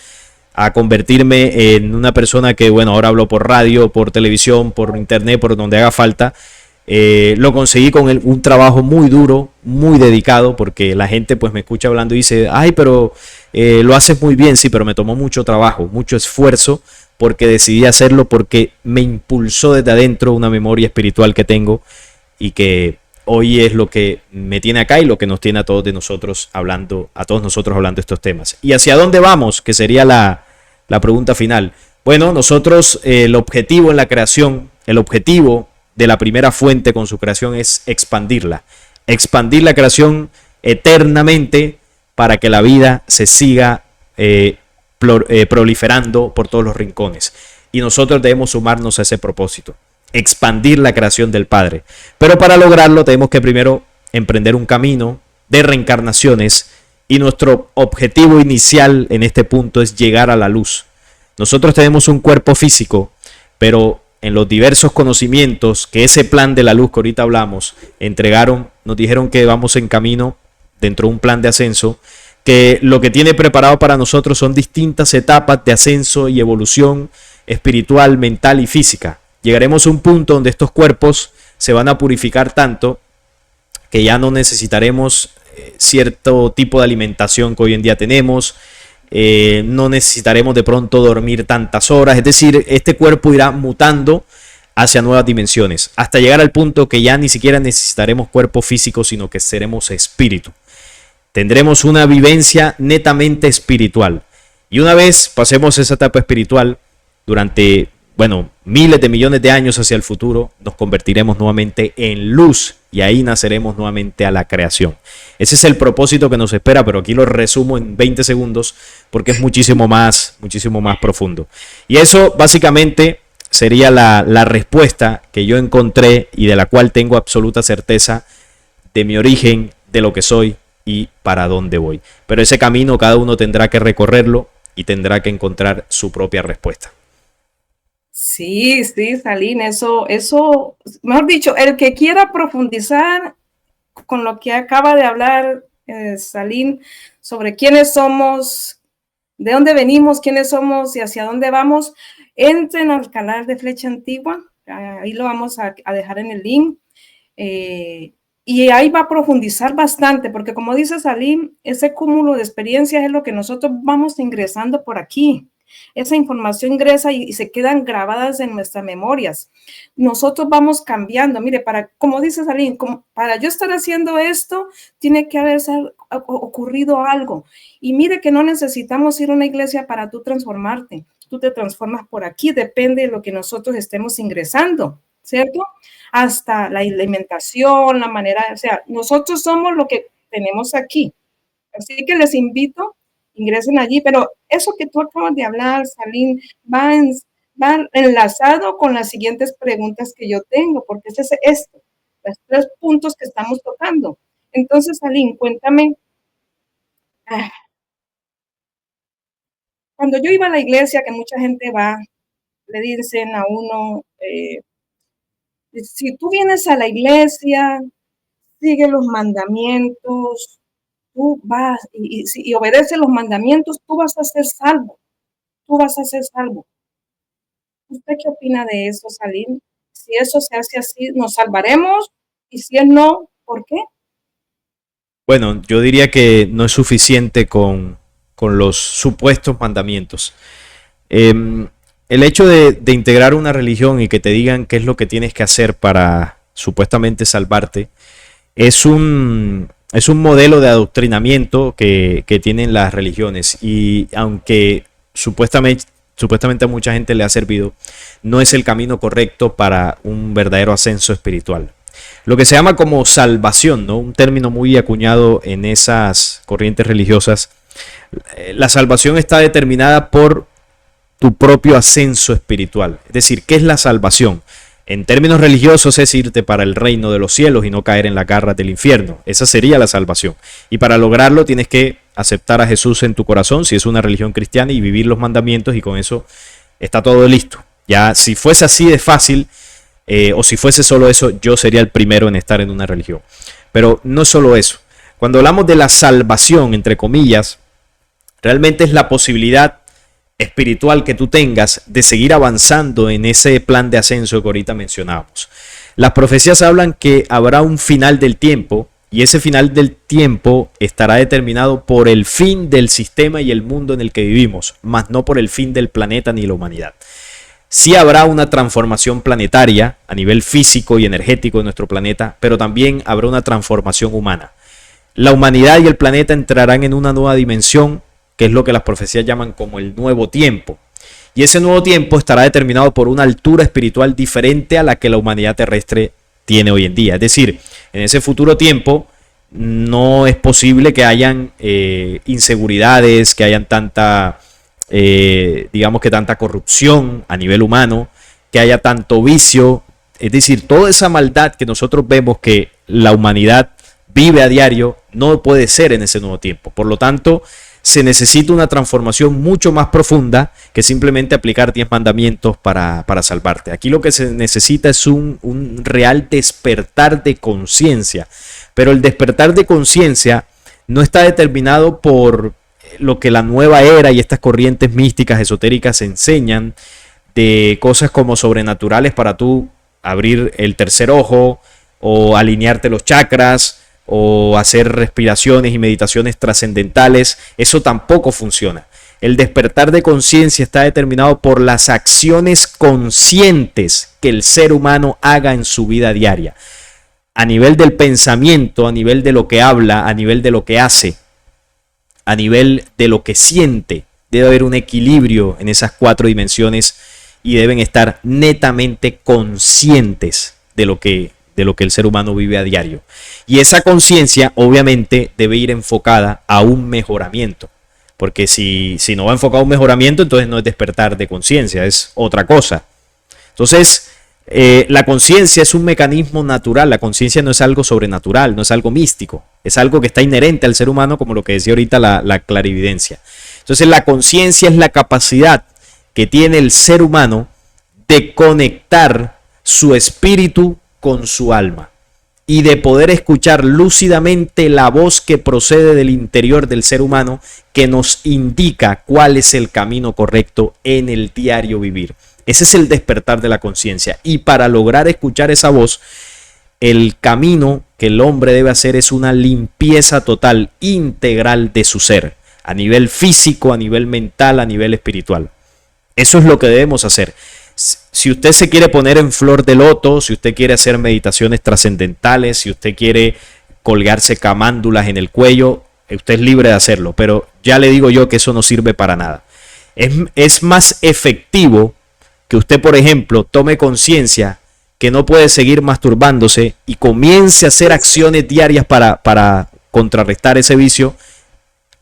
B: a convertirme en una persona que, bueno, ahora hablo por radio, por televisión, por internet, por donde haga falta. Lo conseguí con un trabajo muy duro, muy dedicado, porque la gente pues me escucha hablando y dice, ay, pero lo haces muy bien, sí, pero me tomó mucho trabajo, mucho esfuerzo, porque decidí hacerlo, porque me impulsó desde adentro una memoria espiritual que tengo y que hoy es lo que me tiene acá y lo que nos tiene a todos de nosotros hablando, a todos nosotros hablando de estos temas. ¿Y hacia dónde vamos? Que sería la pregunta final. Bueno, nosotros el objetivo en la creación, el objetivo de la primera fuente con su creación es expandirla. Expandir la creación eternamente para que la vida se siga proliferando por todos los rincones. Y nosotros debemos sumarnos a ese propósito, expandir la creación del Padre. Pero para lograrlo tenemos que primero emprender un camino de reencarnaciones y nuestro objetivo inicial en este punto es llegar a la luz. Nosotros tenemos un cuerpo físico, pero en los diversos conocimientos que ese plan de la luz que ahorita hablamos entregaron, nos dijeron que vamos en camino dentro de un plan de ascenso, que lo que tiene preparado para nosotros son distintas etapas de ascenso y evolución espiritual, mental y física. Llegaremos a un punto donde estos cuerpos se van a purificar tanto que ya no necesitaremos cierto tipo de alimentación que hoy en día tenemos, no necesitaremos de pronto dormir tantas horas, es decir, este cuerpo irá mutando hacia nuevas dimensiones, hasta llegar al punto que ya ni siquiera necesitaremos cuerpo físico, sino que seremos espíritu. Tendremos una vivencia netamente espiritual. Y una vez pasemos esa etapa espiritual, durante, bueno, miles de millones de años hacia el futuro, nos convertiremos nuevamente en luz y ahí naceremos nuevamente a la creación. Ese es el propósito que nos espera, pero aquí lo resumo en 20 segundos porque es muchísimo más profundo. Y eso básicamente sería la respuesta que yo encontré y de la cual tengo absoluta certeza de mi origen, de lo que soy y para dónde voy. Pero ese camino cada uno tendrá que recorrerlo y tendrá que encontrar su propia respuesta.
A: Sí, sí, Saline, mejor dicho, el que quiera profundizar con lo que acaba de hablar Saline sobre quiénes somos, de dónde venimos, quiénes somos y hacia dónde vamos, entren al canal de Flecha Antigua, ahí lo vamos a dejar en el link, y ahí va a profundizar bastante, porque como dice Salim, ese cúmulo de experiencias es lo que nosotros vamos ingresando por aquí. Esa información ingresa y se quedan grabadas en nuestras memorias. Nosotros vamos cambiando. Mire, como dice Salim, para yo estar haciendo esto, tiene que haber ocurrido algo. Y mire que no necesitamos ir a una iglesia para tú transformarte. Tú te transformas por aquí, depende de lo que nosotros estemos ingresando, ¿cierto? Hasta la alimentación, la manera, o sea, nosotros somos lo que tenemos aquí. Así que les invito, ingresen allí, pero eso que tú acabas de hablar, Salim, va enlazado con las siguientes preguntas que yo tengo, porque es esto, los 3 puntos que estamos tocando. Entonces, Salim, cuéntame, cuando yo iba a la iglesia, que mucha gente va, le dicen a uno, Si tú vienes a la iglesia, sigue los mandamientos, tú vas y obedeces los mandamientos, tú vas a ser salvo. Tú vas a ser salvo. ¿Usted qué opina de eso, Salim? Si eso se hace así, ¿nos salvaremos? Y si es no, ¿por qué?
B: Bueno, yo diría que no es suficiente con los supuestos mandamientos. El hecho de integrar una religión y que te digan qué es lo que tienes que hacer para supuestamente salvarte es un modelo de adoctrinamiento que tienen las religiones y aunque supuestamente a mucha gente le ha servido, no es el camino correcto para un verdadero ascenso espiritual. Lo que se llama como salvación, ¿no? Un término muy acuñado en esas corrientes religiosas. La salvación está determinada por tu propio ascenso espiritual. Es decir, ¿qué es la salvación? En términos religiosos es irte para el reino de los cielos y no caer en las garras del infierno. Esa sería la salvación. Y para lograrlo tienes que aceptar a Jesús en tu corazón, si es una religión cristiana, y vivir los mandamientos, y con eso está todo listo. Ya si fuese así de fácil, o si fuese solo eso, yo sería el primero en estar en una religión. Pero no solo eso. Cuando hablamos de la salvación, entre comillas, realmente es la posibilidad espiritual que tú tengas de seguir avanzando en ese plan de ascenso que ahorita mencionábamos. Las profecías hablan que habrá un final del tiempo y ese final del tiempo estará determinado por el fin del sistema y el mundo en el que vivimos, más no por el fin del planeta ni la humanidad. Sí habrá una transformación planetaria a nivel físico y energético de nuestro planeta, pero también habrá una transformación humana. La humanidad y el planeta entrarán en una nueva dimensión, que es lo que las profecías llaman como el nuevo tiempo. Y ese nuevo tiempo estará determinado por una altura espiritual diferente a la que la humanidad terrestre tiene hoy en día. Es decir, en ese futuro tiempo no es posible que hayan inseguridades, que hayan tanta, digamos que tanta corrupción a nivel humano, que haya tanto vicio. Es decir, toda esa maldad que nosotros vemos que la humanidad vive a diario no puede ser en ese nuevo tiempo. Por lo tanto, se necesita una transformación mucho más profunda que simplemente aplicar 10 mandamientos para salvarte. Aquí lo que se necesita es un real despertar de conciencia. Pero el despertar de conciencia no está determinado por lo que la nueva era y estas corrientes místicas esotéricas enseñan de cosas como sobrenaturales para tú abrir el tercer ojo o alinearte los chakras o hacer respiraciones y meditaciones trascendentales. Eso tampoco funciona. El despertar de conciencia está determinado por las acciones conscientes que el ser humano haga en su vida diaria. A nivel del pensamiento, a nivel de lo que habla, a nivel de lo que hace, a nivel de lo que siente. Debe haber un equilibrio en esas 4 dimensiones y deben estar netamente conscientes de lo que el ser humano vive a diario. Y esa conciencia obviamente debe ir enfocada a un mejoramiento, porque si no va enfocado a un mejoramiento, entonces no es despertar de conciencia, es otra cosa. Entonces, la conciencia es un mecanismo natural, la conciencia no es algo sobrenatural, no es algo místico, es algo que está inherente al ser humano, como lo que decía ahorita la clarividencia. Entonces, la conciencia es la capacidad que tiene el ser humano de conectar su espíritu con su alma y de poder escuchar lúcidamente la voz que procede del interior del ser humano, que nos indica cuál es el camino correcto en el diario vivir. Ese es el despertar de la conciencia, y para lograr escuchar esa voz, el camino que el hombre debe hacer es una limpieza total, integral de su ser, a nivel físico, a nivel mental, a nivel espiritual. Eso es lo que debemos hacer. Si usted se quiere poner en flor de loto, si usted quiere hacer meditaciones trascendentales, si usted quiere colgarse camándulas en el cuello, usted es libre de hacerlo, pero ya le digo yo que eso no sirve para nada. Es más efectivo que usted, por ejemplo, tome conciencia que no puede seguir masturbándose y comience a hacer acciones diarias para contrarrestar ese vicio.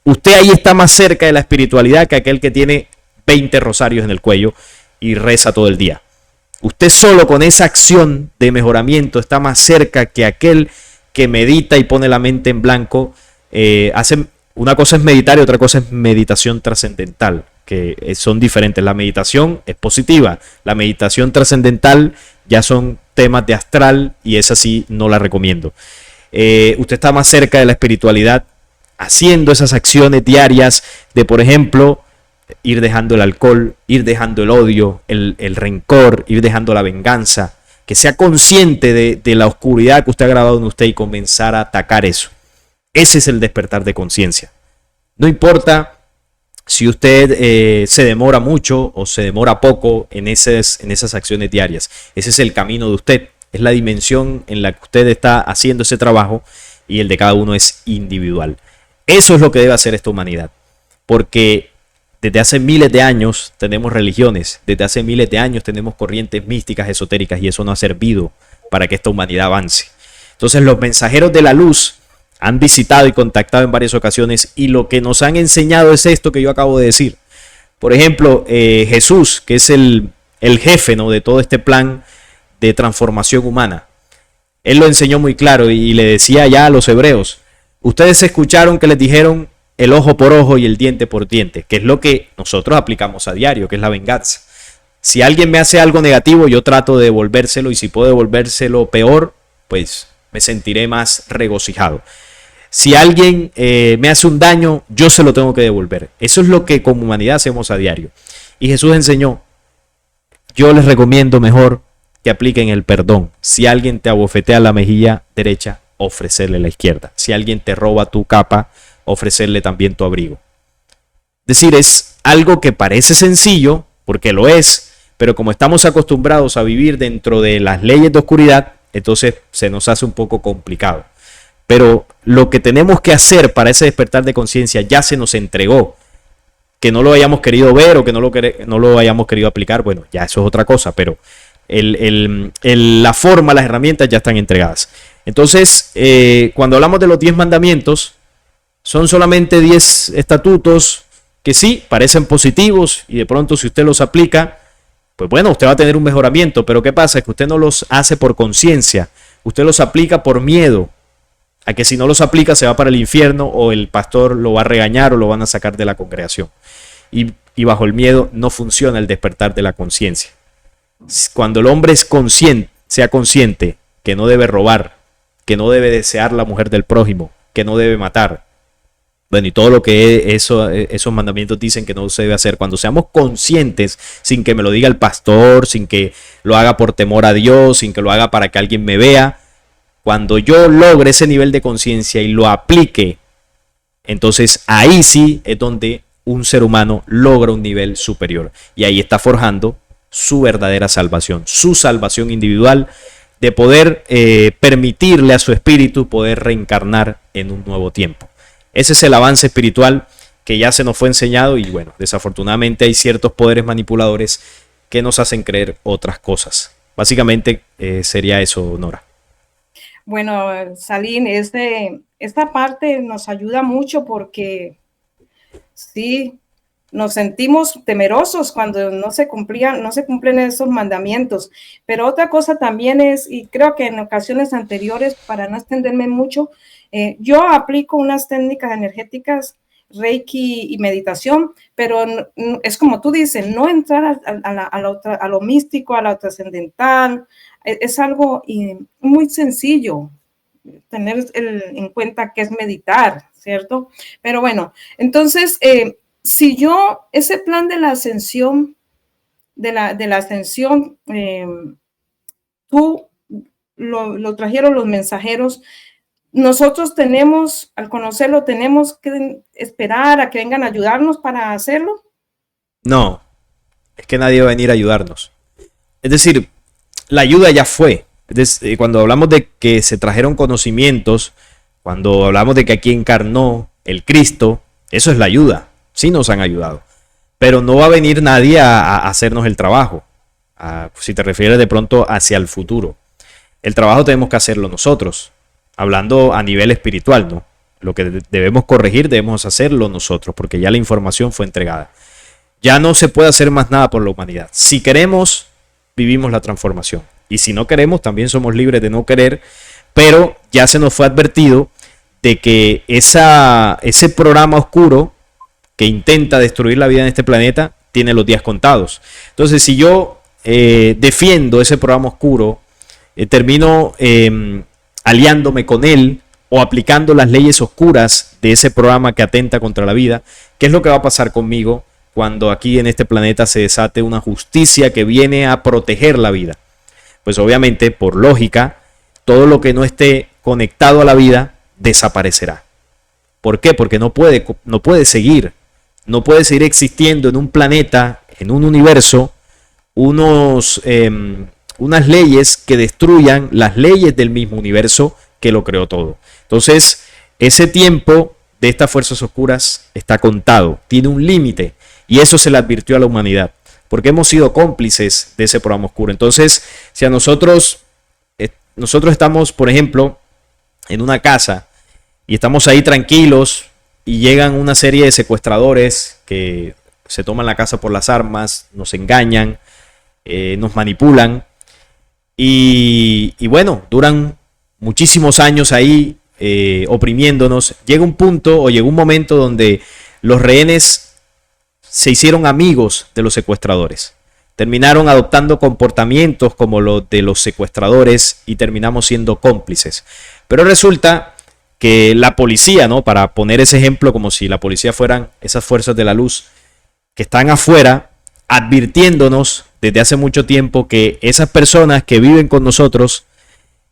B: Usted ahí está más cerca de la espiritualidad que aquel que tiene 20 rosarios en el cuello y reza todo el día. Usted solo con esa acción de mejoramiento está más cerca que aquel que medita y pone la mente en blanco. Una cosa es meditar y otra cosa es meditación trascendental, que son diferentes. La meditación es positiva, la meditación trascendental ya son temas de astral y esa sí no la recomiendo. Usted está más cerca de la espiritualidad haciendo esas acciones diarias de, por ejemplo, ir dejando el alcohol, ir dejando el odio, el rencor, ir dejando la venganza, que sea consciente de la oscuridad que usted ha grabado en usted y comenzar a atacar eso. Ese es el despertar de conciencia. No importa si usted se demora mucho o se demora poco en esas acciones diarias. Ese es el camino de usted. Es la dimensión en la que usted está haciendo ese trabajo y el de cada uno es individual. Eso es lo que debe hacer esta humanidad. Porque desde hace miles de años tenemos religiones, desde hace miles de años tenemos corrientes místicas, esotéricas, y eso no ha servido para que esta humanidad avance. Entonces los mensajeros de la luz han visitado y contactado en varias ocasiones y lo que nos han enseñado es esto que yo acabo de decir. Por ejemplo, Jesús, que es el jefe, ¿no?, de todo este plan de transformación humana. Él lo enseñó muy claro y le decía ya a los hebreos: ustedes escucharon que les dijeron el ojo por ojo y el diente por diente, que es lo que nosotros aplicamos a diario, que es la venganza. Si alguien me hace algo negativo, yo trato de devolvérselo, y si puedo devolvérselo peor, pues me sentiré más regocijado. Si alguien me hace un daño, yo se lo tengo que devolver. Eso es lo que como humanidad hacemos a diario. Y Jesús enseñó: yo les recomiendo mejor que apliquen el perdón. Si alguien te abofetea la mejilla derecha, ofrecerle la izquierda. Si alguien te roba tu capa, ofrecerle también tu abrigo. Es decir, es algo que parece sencillo, porque lo es, pero como estamos acostumbrados a vivir dentro de las leyes de oscuridad, entonces se nos hace un poco complicado. Pero lo que tenemos que hacer para ese despertar de conciencia ya se nos entregó. Que no lo hayamos querido ver o que no lo hayamos querido aplicar, bueno, ya eso es otra cosa, pero la forma, las herramientas ya están entregadas. Entonces, cuando hablamos de los 10 mandamientos, son solamente 10 estatutos que sí, parecen positivos, y de pronto si usted los aplica, pues bueno, usted va a tener un mejoramiento. Pero ¿qué pasa? Que usted no los hace por conciencia, usted los aplica por miedo a que si no los aplica se va para el infierno, o el pastor lo va a regañar o lo van a sacar de la congregación. Y bajo el miedo no funciona el despertar de la conciencia. Cuando el hombre es consciente, sea consciente que no debe robar, que no debe desear la mujer del prójimo, que no debe matar, bueno, y todo lo que esos mandamientos dicen que no se debe hacer. Cuando seamos conscientes, sin que me lo diga el pastor, sin que lo haga por temor a Dios, sin que lo haga para que alguien me vea, cuando yo logre ese nivel de conciencia y lo aplique, entonces ahí sí es donde un ser humano logra un nivel superior. Y ahí está forjando su verdadera salvación, su salvación individual, de poder permitirle a su espíritu poder reencarnar en un nuevo tiempo. Ese es el avance espiritual que ya se nos fue enseñado, y bueno, desafortunadamente hay ciertos poderes manipuladores que nos hacen creer otras cosas. Básicamente sería eso, Nora.
A: Bueno, Salim, esta parte nos ayuda mucho porque sí, nos sentimos temerosos cuando no se cumplen esos mandamientos. Pero otra cosa también es, y creo que en ocasiones anteriores, para no extenderme mucho, yo aplico unas técnicas energéticas, Reiki y meditación, pero es como tú dices, no entrar a lo místico, a lo trascendental. Es algo muy sencillo tener en cuenta que es meditar, ¿cierto? Pero bueno, entonces, si yo, ese plan de la ascensión, tú lo trajeron los mensajeros, nosotros tenemos, al conocerlo, tenemos que esperar a que vengan a ayudarnos para hacerlo.
B: No, es que nadie va a venir a ayudarnos. Es decir, la ayuda ya fue. Cuando hablamos de que se trajeron conocimientos, cuando hablamos de que aquí encarnó el Cristo, eso es la ayuda. Sí nos han ayudado. Pero no va a venir nadie a hacernos el trabajo. Si te refieres de pronto hacia el futuro. El trabajo tenemos que hacerlo nosotros. Hablando a nivel espiritual, ¿no? Lo que debemos corregir, debemos hacerlo nosotros, porque ya la información fue entregada. Ya no se puede hacer más nada por la humanidad. Si queremos, vivimos la transformación. Y si no queremos, también somos libres de no querer, pero ya se nos fue advertido de que ese programa oscuro que intenta destruir la vida en este planeta tiene los días contados. Entonces, si yo defiendo ese programa oscuro, termino aliándome con él o aplicando las leyes oscuras de ese programa que atenta contra la vida, ¿qué es lo que va a pasar conmigo cuando aquí en este planeta se desate una justicia que viene a proteger la vida? Pues obviamente, por lógica, todo lo que no esté conectado a la vida desaparecerá. ¿Por qué? Porque no puede seguir existiendo en un planeta, en un universo, unas leyes que destruyan las leyes del mismo universo que lo creó todo. Entonces, ese tiempo de estas fuerzas oscuras está contado, tiene un límite, y eso se le advirtió a la humanidad, porque hemos sido cómplices de ese programa oscuro. Entonces, si a nosotros estamos, por ejemplo, en una casa y estamos ahí tranquilos y llegan una serie de secuestradores que se toman la casa por las armas, nos engañan, nos manipulan y bueno, duran muchísimos años ahí oprimiéndonos. Llega un punto o llegó un momento donde los rehenes se hicieron amigos de los secuestradores. Terminaron adoptando comportamientos como los de los secuestradores y terminamos siendo cómplices. Pero resulta que la policía, ¿no? Para poner ese ejemplo, como si la policía fueran esas fuerzas de la luz que están afuera advirtiéndonos desde hace mucho tiempo que esas personas que viven con nosotros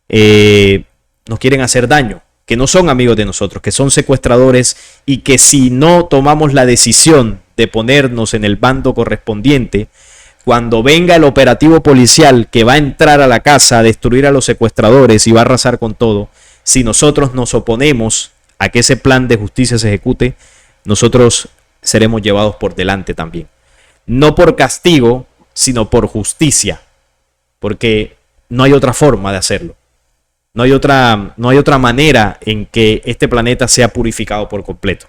B: nos quieren hacer daño, que no son amigos de nosotros, que son secuestradores y que si no tomamos la decisión de ponernos en el bando correspondiente, cuando venga el operativo policial que va a entrar a la casa a destruir a los secuestradores y va a arrasar con todo, si nosotros nos oponemos a que ese plan de justicia se ejecute, nosotros seremos llevados por delante también. No por castigo, sino por justicia, porque no hay otra forma de hacerlo. No hay otra manera en que este planeta sea purificado por completo.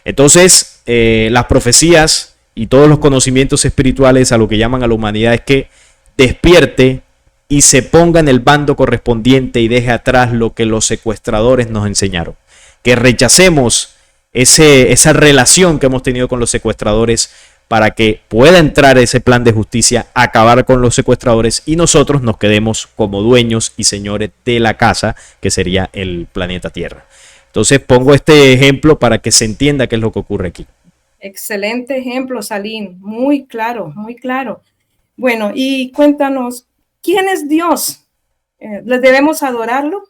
B: Entonces, las profecías y todos los conocimientos espirituales a lo que llaman a la humanidad es que despierte y se ponga en el bando correspondiente y deje atrás lo que los secuestradores nos enseñaron. Que rechacemos esa relación que hemos tenido con los secuestradores para que pueda entrar ese plan de justicia, acabar con los secuestradores y nosotros nos quedemos como dueños y señores de la casa, que sería el planeta Tierra. Entonces pongo este ejemplo para que se entienda qué es lo que ocurre aquí.
A: Excelente ejemplo, Salim. Muy claro, muy claro. Bueno, y cuéntanos, ¿quién es Dios? ¿Le debemos adorarlo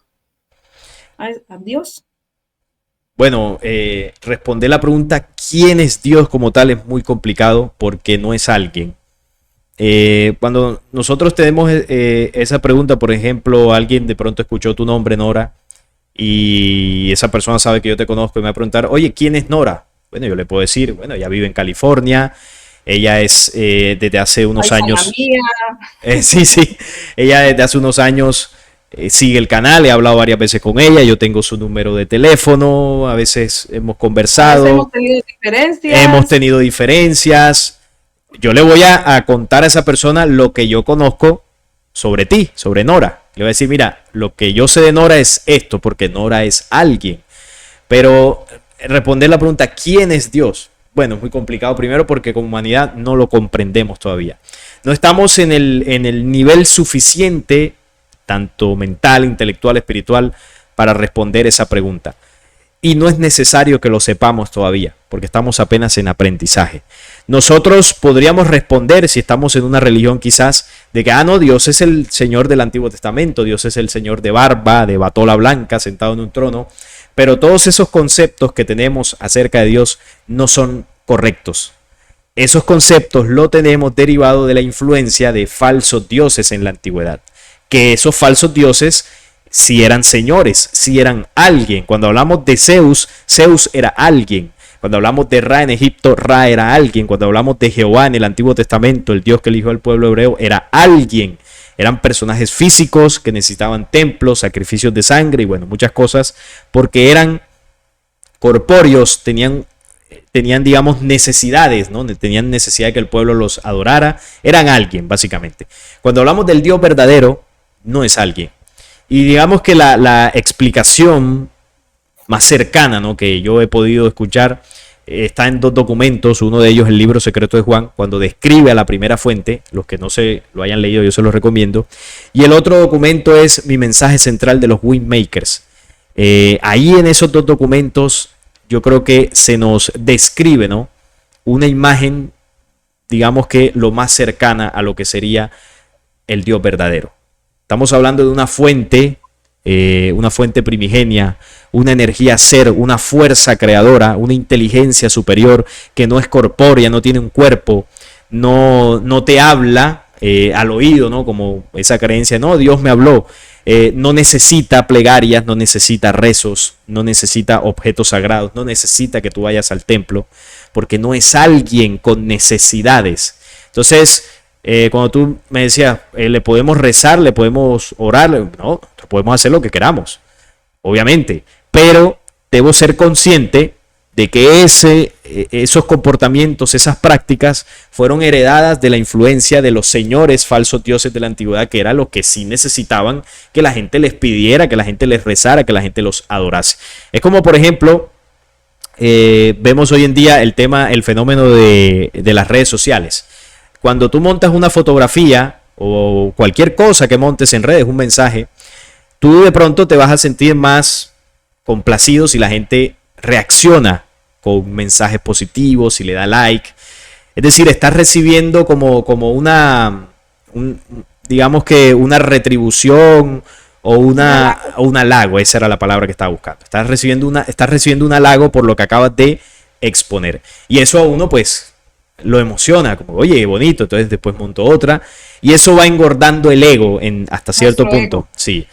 A: a Dios?
B: Bueno, responder la pregunta ¿quién es Dios como tal? Es muy complicado porque no es alguien. Cuando nosotros tenemos esa pregunta, por ejemplo, alguien de pronto escuchó tu nombre, Nora, y esa persona sabe que yo te conozco y me va a preguntar, oye, ¿quién es Nora? Bueno, yo le puedo decir, bueno, ella vive en California, ella es desde hace unos años... sí, ella desde hace unos años sigue el canal, he hablado varias veces con ella, yo tengo su número de teléfono, a veces hemos conversado. Hemos tenido diferencias. Yo le voy a contar a esa persona lo que yo conozco sobre ti, sobre Nora. Le voy a decir, mira, lo que yo sé de Nora es esto, porque Nora es alguien. Pero responder la pregunta, ¿quién es Dios? Bueno, es muy complicado, primero porque como humanidad no lo comprendemos todavía. No estamos en el nivel suficiente, tanto mental, intelectual, espiritual, para responder esa pregunta. Y no es necesario que lo sepamos todavía, porque estamos apenas en aprendizaje. Nosotros podríamos responder, si estamos en una religión quizás, de que, no, Dios es el Señor del Antiguo Testamento, Dios es el Señor de barba, de batola blanca, sentado en un trono, pero todos esos conceptos que tenemos acerca de Dios no son correctos. Esos conceptos lo tenemos derivado de la influencia de falsos dioses en la antigüedad, que esos falsos dioses si eran señores, si eran alguien. Cuando hablamos de Zeus, Zeus era alguien. Cuando hablamos de Ra en Egipto, Ra era alguien. Cuando hablamos de Jehová en el Antiguo Testamento, el Dios que eligió al pueblo hebreo, era alguien. Eran personajes físicos que necesitaban templos, sacrificios de sangre y bueno, muchas cosas, porque eran corpóreos, tenían digamos necesidades, ¿no? Tenían necesidad de que el pueblo los adorara, eran alguien básicamente. Cuando hablamos del Dios verdadero, no es alguien. Y digamos que la explicación más cercana, ¿no?, que yo he podido escuchar está en dos documentos, uno de ellos el libro secreto de Juan, cuando describe a la primera fuente, los que no se lo hayan leído yo se los recomiendo, y el otro documento es mi mensaje central de los Windmakers. Ahí en esos dos documentos yo creo que se nos describe, ¿no?, una imagen, digamos que lo más cercana a lo que sería el Dios verdadero. Estamos hablando de una fuente primigenia, una energía ser, una fuerza creadora, una inteligencia superior que no es corpórea, no tiene un cuerpo, no te habla al oído, ¿no? Como esa creencia, no, Dios me habló. No necesita plegarias, no necesita rezos, no necesita objetos sagrados, no necesita que tú vayas al templo, porque no es alguien con necesidades. Entonces, cuando tú me decías, le podemos rezar, le podemos orar, no, podemos hacer lo que queramos, obviamente, pero debo ser consciente de que esos comportamientos, esas prácticas fueron heredadas de la influencia de los señores falsos dioses de la antigüedad, que era lo que sí necesitaban que la gente les pidiera, que la gente les rezara, que la gente los adorase. Es como, por ejemplo, vemos hoy en día el fenómeno de las redes sociales. Cuando tú montas una fotografía o cualquier cosa que montes en redes, un mensaje, tú de pronto te vas a sentir más complacido si la gente reacciona con mensajes positivos, si le da like. Es decir, estás recibiendo como digamos que una retribución o un halago. Esa era la palabra que estaba buscando. Estás recibiendo un halago por lo que acabas de exponer. Y eso a uno pues lo emociona, como oye, bonito. Entonces después monto otra. Y eso va engordando el ego hasta cierto punto. Ego. Sí.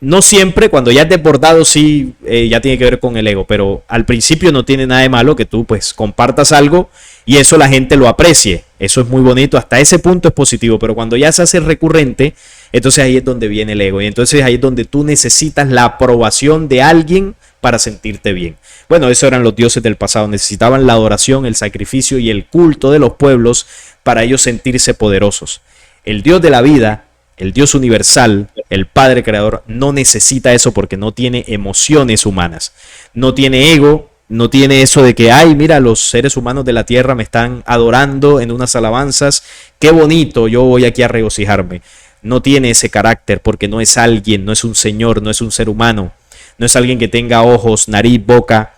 B: No siempre, cuando ya es desbordado, sí, ya tiene que ver con el ego, pero al principio no tiene nada de malo que tú pues compartas algo y eso la gente lo aprecie. Eso es muy bonito, hasta ese punto es positivo, pero cuando ya se hace recurrente, entonces ahí es donde viene el ego y entonces ahí es donde tú necesitas la aprobación de alguien para sentirte bien. Bueno, esos eran los dioses del pasado, necesitaban la adoración, el sacrificio y el culto de los pueblos para ellos sentirse poderosos. El Dios de la vida, el Dios universal, el Padre Creador, no necesita eso porque no tiene emociones humanas, no tiene ego, no tiene eso de que, ay, mira, los seres humanos de la tierra me están adorando en unas alabanzas, qué bonito, yo voy aquí a regocijarme. No tiene ese carácter porque no es alguien, no es un señor, no es un ser humano, no es alguien que tenga ojos, nariz, boca,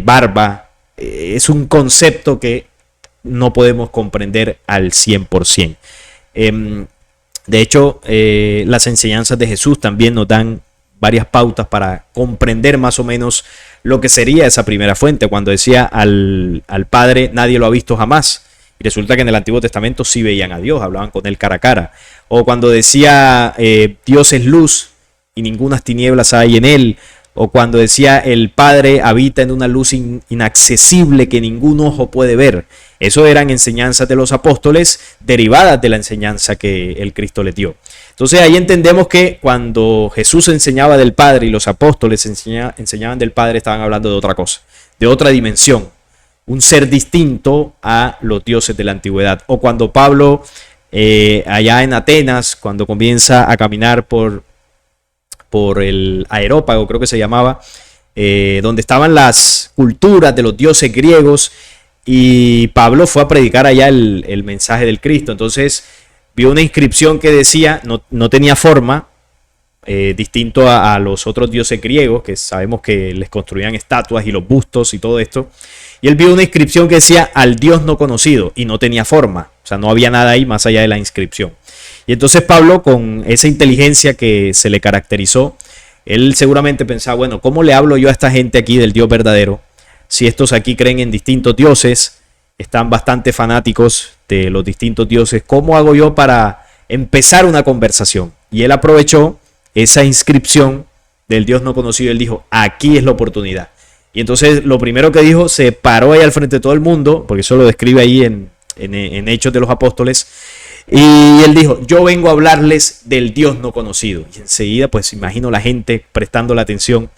B: barba. Es un concepto que no podemos comprender al 100%. De hecho, las enseñanzas de Jesús también nos dan varias pautas para comprender más o menos lo que sería esa primera fuente. Cuando decía al Padre, nadie lo ha visto jamás. Y resulta que en el Antiguo Testamento sí veían a Dios, hablaban con él cara a cara. O cuando decía, Dios es luz y ningunas tinieblas hay en él. O cuando decía, el Padre habita en una luz inaccesible que ningún ojo puede ver. Eso eran enseñanzas de los apóstoles derivadas de la enseñanza que el Cristo les dio. Entonces ahí entendemos que cuando Jesús enseñaba del Padre y los apóstoles enseñaban del Padre, estaban hablando de otra cosa, de otra dimensión, un ser distinto a los dioses de la antigüedad. O cuando Pablo, allá en Atenas, cuando comienza a caminar por el Areópago, creo que se llamaba, donde estaban las culturas de los dioses griegos, y Pablo fue a predicar allá el mensaje del Cristo. Entonces vio una inscripción que decía, no tenía forma, distinto a los otros dioses griegos, que sabemos que les construían estatuas y los bustos y todo esto. Y él vio una inscripción que decía, al Dios no conocido, y no tenía forma. O sea, no había nada ahí más allá de la inscripción. Y entonces Pablo, con esa inteligencia que se le caracterizó, él seguramente pensaba, bueno, ¿cómo le hablo yo a esta gente aquí del Dios verdadero? Si estos aquí creen en distintos dioses, están bastante fanáticos de los distintos dioses, ¿cómo hago yo para empezar una conversación? Y él aprovechó esa inscripción del Dios no conocido. Él dijo, aquí es la oportunidad. Y entonces lo primero que dijo, se paró ahí al frente de todo el mundo, porque eso lo describe ahí en Hechos de los Apóstoles, y él dijo, yo vengo a hablarles del Dios no conocido. Y enseguida, pues imagino la gente prestando la atención.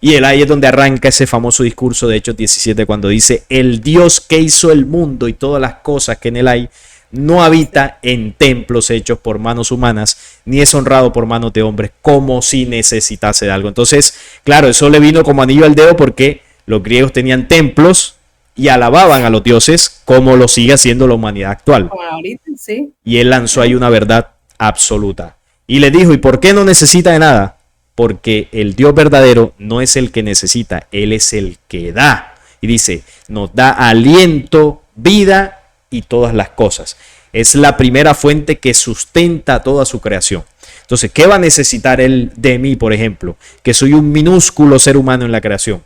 B: Y ahí es donde arranca ese famoso discurso de Hechos 17, cuando dice, el Dios que hizo el mundo y todas las cosas que en él hay, no habita en templos hechos por manos humanas, ni es honrado por manos de hombres, como si necesitase de algo. Entonces, claro, eso le vino como anillo al dedo porque Los griegos tenían templos y alababan a los dioses como lo sigue haciendo la humanidad actual.
A: Como ahorita, sí.
B: Y él lanzó ahí una verdad absoluta. Y le dijo, ¿y por qué no necesita de nada? Porque el Dios verdadero no es el que necesita, Él es el que da. Y dice, nos da aliento, vida y todas las cosas. Es la primera fuente que sustenta toda su creación. Entonces, ¿qué va a necesitar Él de mí, por ejemplo? Que soy un minúsculo ser humano en la creación.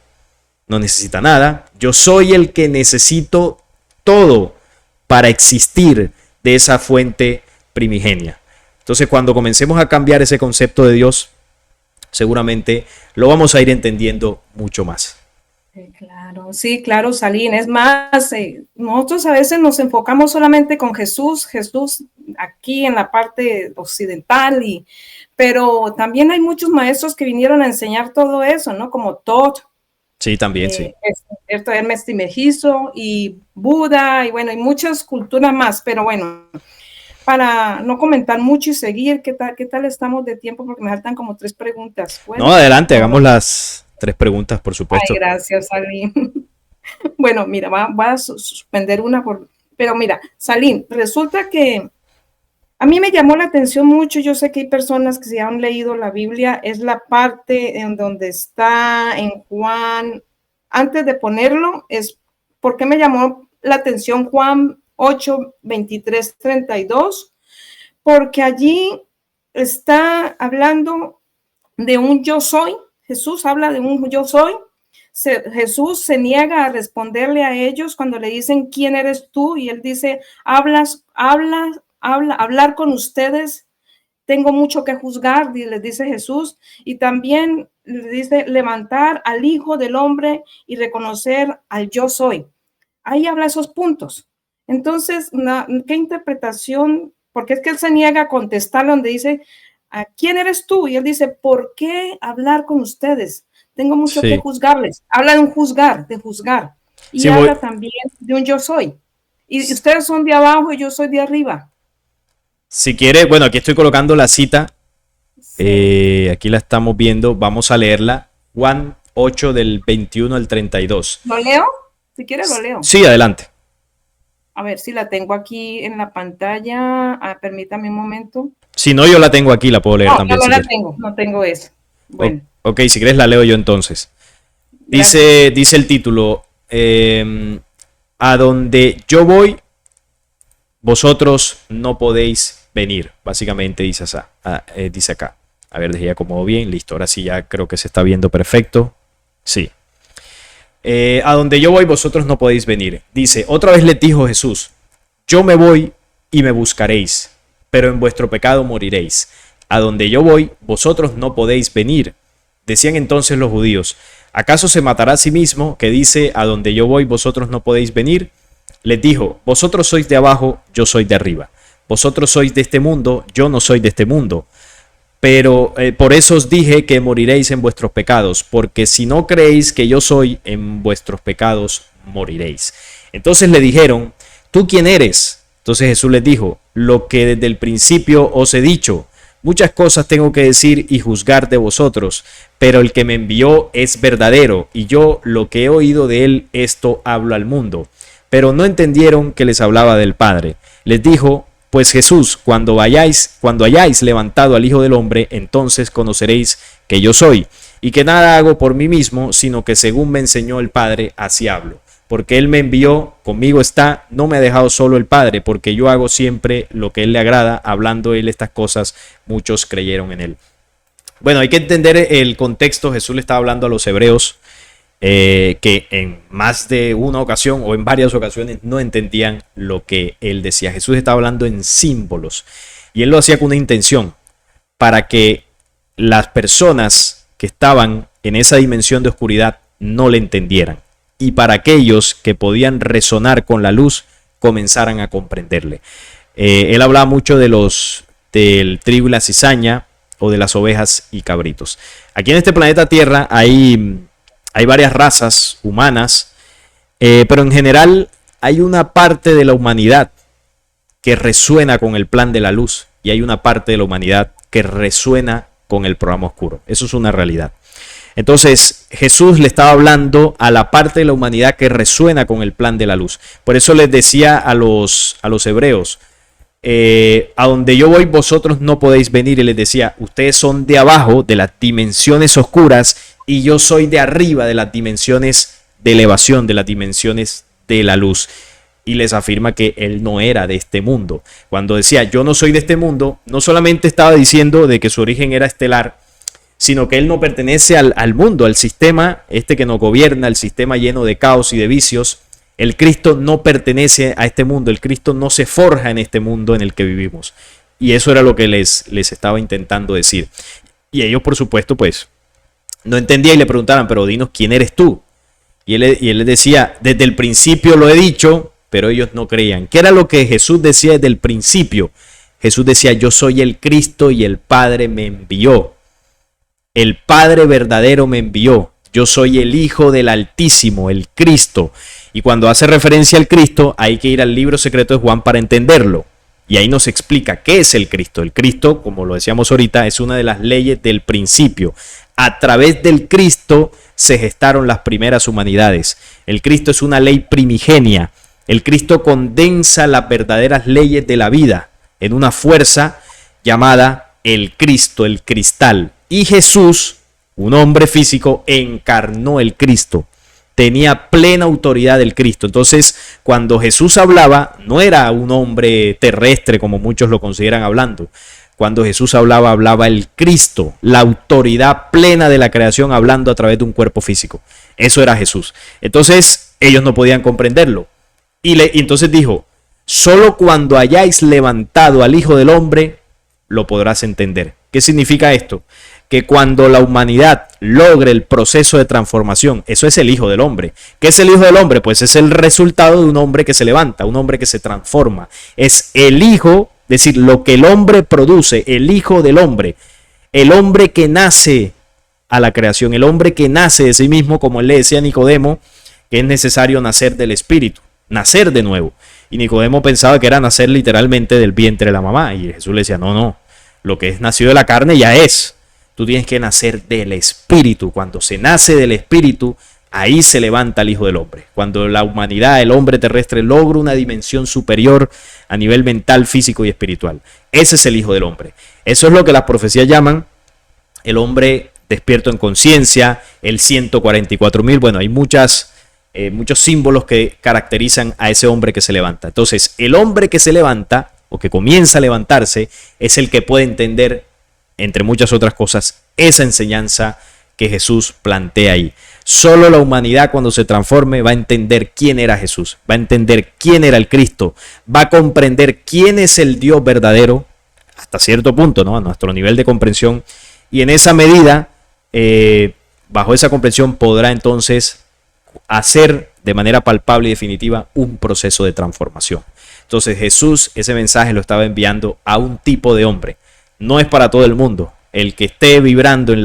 B: No necesita nada. Yo soy el que necesito todo para existir de esa fuente primigenia. Entonces, cuando comencemos a cambiar ese concepto de Dios, seguramente lo vamos a ir entendiendo mucho más.
A: Sí, claro, Salim. Es más, nosotros a veces nos enfocamos solamente con Jesús aquí en la parte occidental, pero también hay muchos maestros que vinieron a enseñar todo eso, ¿no? Como Todd.
B: Sí, también, sí.
A: Hermes Trismegisto y Buda, y bueno, hay muchas culturas más, pero bueno, para no comentar mucho y seguir, ¿qué tal estamos de tiempo? Porque me faltan como 3 preguntas. Bueno,
B: no, adelante, hagamos las 3 preguntas, por supuesto.
A: Ay, gracias, Salim. Bueno, mira, voy a suspender una, pero mira, Salim, resulta que a mí me llamó la atención mucho, yo sé que hay personas que se han leído la Biblia, es la parte en donde está en Juan, antes de ponerlo, es porque me llamó la atención Juan 8, 23, 32, porque allí está hablando de un yo soy, Jesús habla de un yo soy, Jesús se niega a responderle a ellos cuando le dicen ¿quién eres tú? Y él dice, hablar con ustedes, tengo mucho que juzgar, les dice Jesús, y también le dice levantar al Hijo del Hombre y reconocer al yo soy. Ahí habla esos puntos. Entonces, ¿qué interpretación? Porque es que él se niega a contestar donde dice, ¿a quién eres tú? Y él dice, ¿por qué hablar con ustedes? Tengo mucho que juzgarles. Habla de un juzgar, de juzgar. Y sí, habla también de un yo soy. Y ustedes son de abajo y yo soy de arriba.
B: Si quiere, bueno, aquí estoy colocando la cita. Sí. Aquí la estamos viendo. Vamos a leerla. Juan 8 del 21 al 32.
A: ¿Lo leo? Si quieres lo leo.
B: Sí, adelante.
A: A ver si la tengo aquí en la pantalla. Permítame un momento.
B: Si no, yo la tengo aquí, la puedo leer también.
A: No la tengo, no tengo eso. Bueno.
B: Ok, si quieres la leo yo entonces. Dice el título, a donde yo voy, vosotros no podéis venir. Básicamente dice acá. A ver, ya acomodo bien. Listo, ahora sí ya creo que se está viendo perfecto. Sí. A donde yo voy, vosotros no podéis venir. Dice, otra vez les dijo Jesús, yo me voy y me buscaréis, pero en vuestro pecado moriréis. A donde yo voy, vosotros no podéis venir. Decían entonces los judíos, ¿acaso se matará a sí mismo que dice, a donde yo voy, vosotros no podéis venir? Les dijo, vosotros sois de abajo, yo soy de arriba. Vosotros sois de este mundo, yo no soy de este mundo. Pero por eso os dije que moriréis en vuestros pecados, porque si no creéis que yo soy, en vuestros pecados moriréis. Entonces le dijeron, ¿tú quién eres? Entonces Jesús les dijo, lo que desde el principio os he dicho. Muchas cosas tengo que decir y juzgar de vosotros, pero el que me envió es verdadero, y yo lo que he oído de él, esto hablo al mundo. Pero no entendieron que les hablaba del Padre. Les dijo, pues Jesús, cuando hayáis levantado al Hijo del Hombre, entonces conoceréis que yo soy, y que nada hago por mí mismo, sino que según me enseñó el Padre, así hablo. Porque Él me envió, conmigo está, no me ha dejado solo el Padre, porque yo hago siempre lo que Él le agrada, hablando Él estas cosas, muchos creyeron en Él. Bueno, hay que entender el contexto. Jesús le estaba hablando a los hebreos que en más de una ocasión o en varias ocasiones no entendían lo que Él decía. Jesús estaba hablando en símbolos y Él lo hacía con una intención, para que las personas que estaban en esa dimensión de oscuridad no le entendieran, y para aquellos que podían resonar con la luz comenzaran a comprenderle. Él hablaba mucho del trigo y la cizaña, o de las ovejas y cabritos. Aquí en este planeta Tierra hay varias razas humanas, pero en general hay una parte de la humanidad que resuena con el plan de la luz, y hay una parte de la humanidad que resuena con el programa oscuro. Eso es una realidad. Entonces Jesús le estaba hablando a la parte de la humanidad que resuena con el plan de la luz. Por eso les decía a los hebreos, a donde yo voy vosotros no podéis venir. Y les decía, ustedes son de abajo, de las dimensiones oscuras, y yo soy de arriba, de las dimensiones de elevación, de las dimensiones de la luz. Y les afirma que él no era de este mundo. Cuando decía yo no soy de este mundo, no solamente estaba diciendo de que su origen era estelar, sino que él no pertenece al mundo, al sistema este que nos gobierna, el sistema lleno de caos y de vicios. El Cristo no pertenece a este mundo, el Cristo no se forja en este mundo en el que vivimos. Y eso era lo que les estaba intentando decir. Y ellos, por supuesto, pues no entendían y le preguntaban, pero dinos, ¿quién eres tú? Y él les decía, desde el principio lo he dicho, pero ellos no creían. ¿Qué era lo que Jesús decía desde el principio? Jesús decía, yo soy el Cristo y el Padre me envió. El Padre verdadero me envió. Yo soy el Hijo del Altísimo, el Cristo. Y cuando hace referencia al Cristo, hay que ir al libro secreto de Juan para entenderlo. Y ahí nos explica qué es el Cristo. El Cristo, como lo decíamos ahorita, es una de las leyes del principio. A través del Cristo se gestaron las primeras humanidades. El Cristo es una ley primigenia. El Cristo condensa las verdaderas leyes de la vida en una fuerza llamada el Cristo, el cristal. Y Jesús, un hombre físico, encarnó el Cristo. Tenía plena autoridad del Cristo. Entonces, cuando Jesús hablaba, no era un hombre terrestre como muchos lo consideran hablando. Cuando Jesús hablaba, hablaba el Cristo, la autoridad plena de la creación, hablando a través de un cuerpo físico. Eso era Jesús. Entonces, ellos no podían comprenderlo. Y entonces dijo, solo cuando hayáis levantado al Hijo del Hombre, lo podrás entender. ¿Qué significa esto? Que cuando la humanidad logre el proceso de transformación, eso es el Hijo del Hombre. ¿Qué es el Hijo del Hombre? Pues es el resultado de un hombre que se levanta, un hombre que se transforma. Es el Hijo, es decir, lo que el hombre produce, el Hijo del Hombre. El hombre que nace a la creación, el hombre que nace de sí mismo, como él le decía a Nicodemo, que es necesario nacer del Espíritu, nacer de nuevo. Y Nicodemo pensaba que era nacer literalmente del vientre de la mamá. Y Jesús le decía, no, lo que es nacido de la carne ya es. Tú tienes que nacer del Espíritu. Cuando se nace del Espíritu, ahí se levanta el Hijo del Hombre. Cuando la humanidad, el hombre terrestre, logra una dimensión superior a nivel mental, físico y espiritual. Ese es el Hijo del Hombre. Eso es lo que las profecías llaman el hombre despierto en conciencia, el 144.000. Bueno, hay muchos símbolos que caracterizan a ese hombre que se levanta. Entonces, el hombre que se levanta o que comienza a levantarse es el que puede entender, entre muchas otras cosas, esa enseñanza que Jesús plantea ahí. Solo la humanidad, cuando se transforme, va a entender quién era Jesús, va a entender quién era el Cristo, va a comprender quién es el Dios verdadero, hasta cierto punto, ¿no? A nuestro nivel de comprensión, y en esa medida, bajo esa comprensión, podrá entonces hacer de manera palpable y definitiva un proceso de transformación. Entonces Jesús ese mensaje lo estaba enviando a un tipo de hombre. No es para todo el mundo. El que esté vibrando en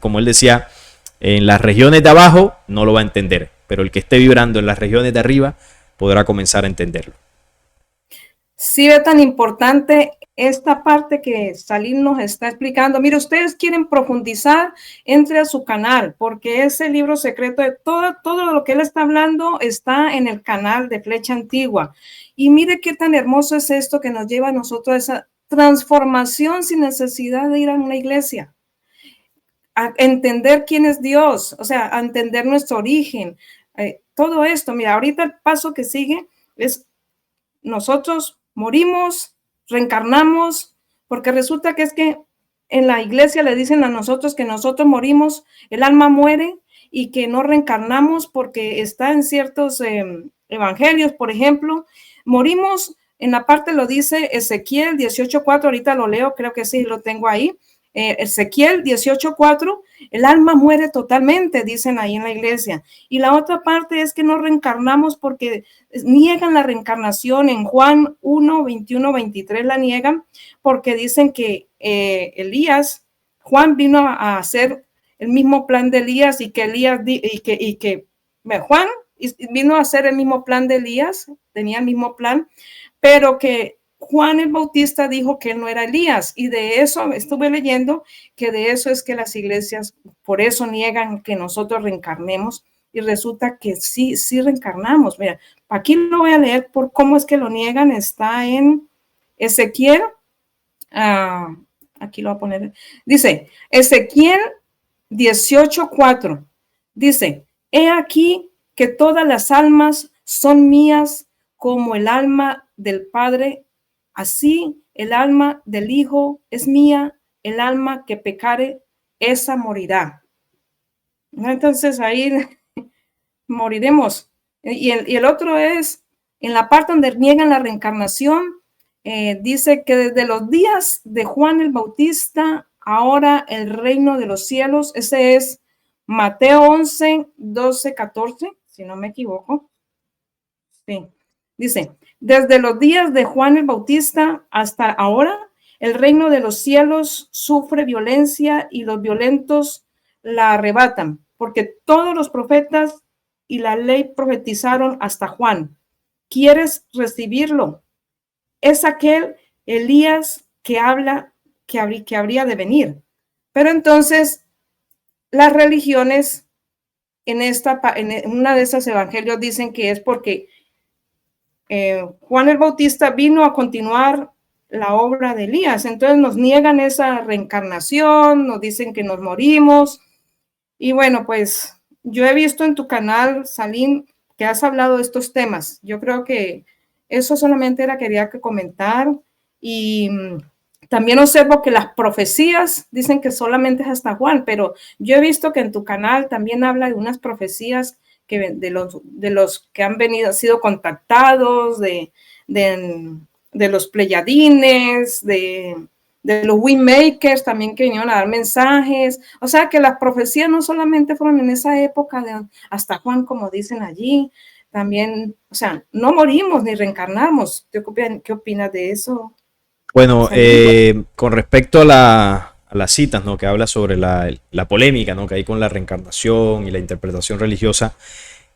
B: como él decía, en las regiones de abajo no lo va a entender, pero el que esté vibrando en las regiones de arriba podrá comenzar a entenderlo.
A: Sí, es tan importante esta parte que Salim nos está explicando. Mire, ustedes quieren profundizar, entre a su canal, porque ese libro secreto de todo lo que él está hablando está en el canal de Flecha Antigua. Y mire qué tan hermoso es esto que nos lleva a nosotros a esa transformación sin necesidad de ir a una iglesia, a entender quién es Dios, o sea, a entender nuestro origen. Todo esto, mira, ahorita el paso que sigue es nosotros morimos, reencarnamos, porque resulta que es que en la iglesia le dicen a nosotros que nosotros morimos, el alma muere y que no reencarnamos porque está en ciertos evangelios, por ejemplo, morimos, en la parte lo dice Ezequiel 18:4, ahorita lo leo, creo que sí lo tengo ahí, Ezequiel 18:4, el alma muere totalmente, dicen ahí en la iglesia. Y la otra parte es que no reencarnamos porque niegan la reencarnación. En Juan 1, 21, 23 la niegan porque dicen que Juan vino a hacer el mismo plan de Elías y que Juan vino a hacer el mismo plan de Elías, tenía el mismo plan, pero que Juan el Bautista dijo que él no era Elías, y de eso estuve leyendo, que de eso es que las iglesias por eso niegan que nosotros reencarnemos, y resulta que sí reencarnamos. Mira, aquí lo voy a leer por cómo es que lo niegan. Está en Ezequiel, aquí lo voy a poner, dice Ezequiel 18:4, dice: he aquí que todas las almas son mías, como el alma del Padre, así el alma del Hijo es mía, el alma que pecare, esa morirá. Entonces ahí moriremos. Y el otro es, en la parte donde niegan la reencarnación, dice que desde los días de Juan el Bautista, ahora el reino de los cielos, ese es Mateo 11, 12, 14, si no me equivoco. Sí. Dice: desde los días de Juan el Bautista hasta ahora, el reino de los cielos sufre violencia y los violentos la arrebatan, porque todos los profetas y la ley profetizaron hasta Juan. ¿Quieres recibirlo? Es aquel Elías que habla que habría de venir. Pero entonces las religiones en una de esas evangelios dicen que es porque Juan el Bautista vino a continuar la obra de Elías. Entonces nos niegan esa reencarnación, nos dicen que nos morimos. Y bueno, pues yo he visto en tu canal, Salim, que has hablado de estos temas. Yo creo que eso solamente quería comentar. Y también observo que las profecías dicen que solamente es hasta Juan, pero yo he visto que en tu canal también habla de unas profecías que de los que han sido contactados, de los pleyadines, de los windmakers también, que vinieron a dar mensajes. O sea que las profecías no solamente fueron en esa época hasta Juan, como dicen allí, también, o sea, no morimos ni reencarnamos. ¿Qué opinas de eso?
B: Bueno, con respecto a las citas, ¿no?, que habla sobre la polémica, ¿no?, que hay con la reencarnación y la interpretación religiosa,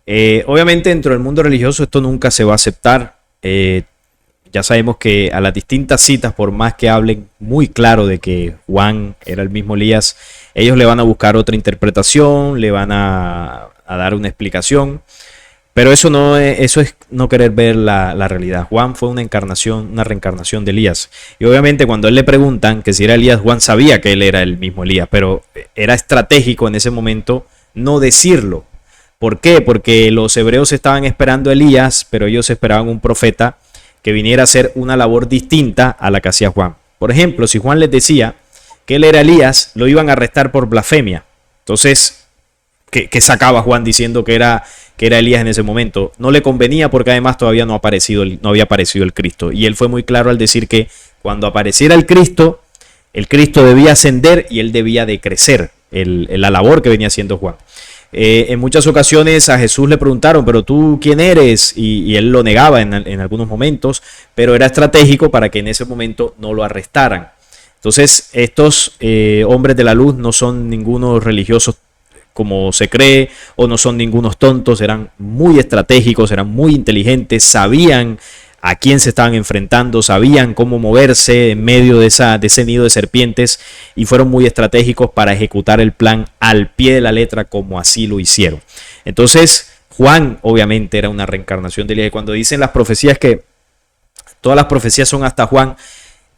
B: obviamente dentro del mundo religioso esto nunca se va a aceptar. Ya sabemos que a las distintas citas, por más que hablen muy claro de que Juan era el mismo Elías, ellos le van a buscar otra interpretación, le van a dar una explicación. Pero eso es no querer ver la realidad. Juan fue una reencarnación de Elías. Y obviamente cuando a él le preguntan que si era Elías, Juan sabía que él era el mismo Elías, pero era estratégico en ese momento no decirlo. ¿Por qué? Porque los hebreos estaban esperando a Elías, pero ellos esperaban un profeta que viniera a hacer una labor distinta a la que hacía Juan. Por ejemplo, si Juan les decía que él era Elías, lo iban a arrestar por blasfemia. Entonces, ¿qué sacaba Juan diciendo que era Elías en ese momento? No le convenía, porque además todavía no había aparecido el Cristo. Y él fue muy claro al decir que cuando apareciera el Cristo debía ascender y él debía de crecer, la labor que venía haciendo Juan. En muchas ocasiones a Jesús le preguntaron: ¿pero tú quién eres? Y él lo negaba en algunos momentos, pero era estratégico para que en ese momento no lo arrestaran. Entonces estos hombres de la luz no son ningunos religiosos como se cree, o no son ningunos tontos. Eran muy estratégicos, eran muy inteligentes, sabían a quién se estaban enfrentando, sabían cómo moverse en medio de ese nido de serpientes, y fueron muy estratégicos para ejecutar el plan al pie de la letra, como así lo hicieron. Entonces Juan obviamente era una reencarnación de Elías. Y cuando dicen las profecías que todas las profecías son hasta Juan,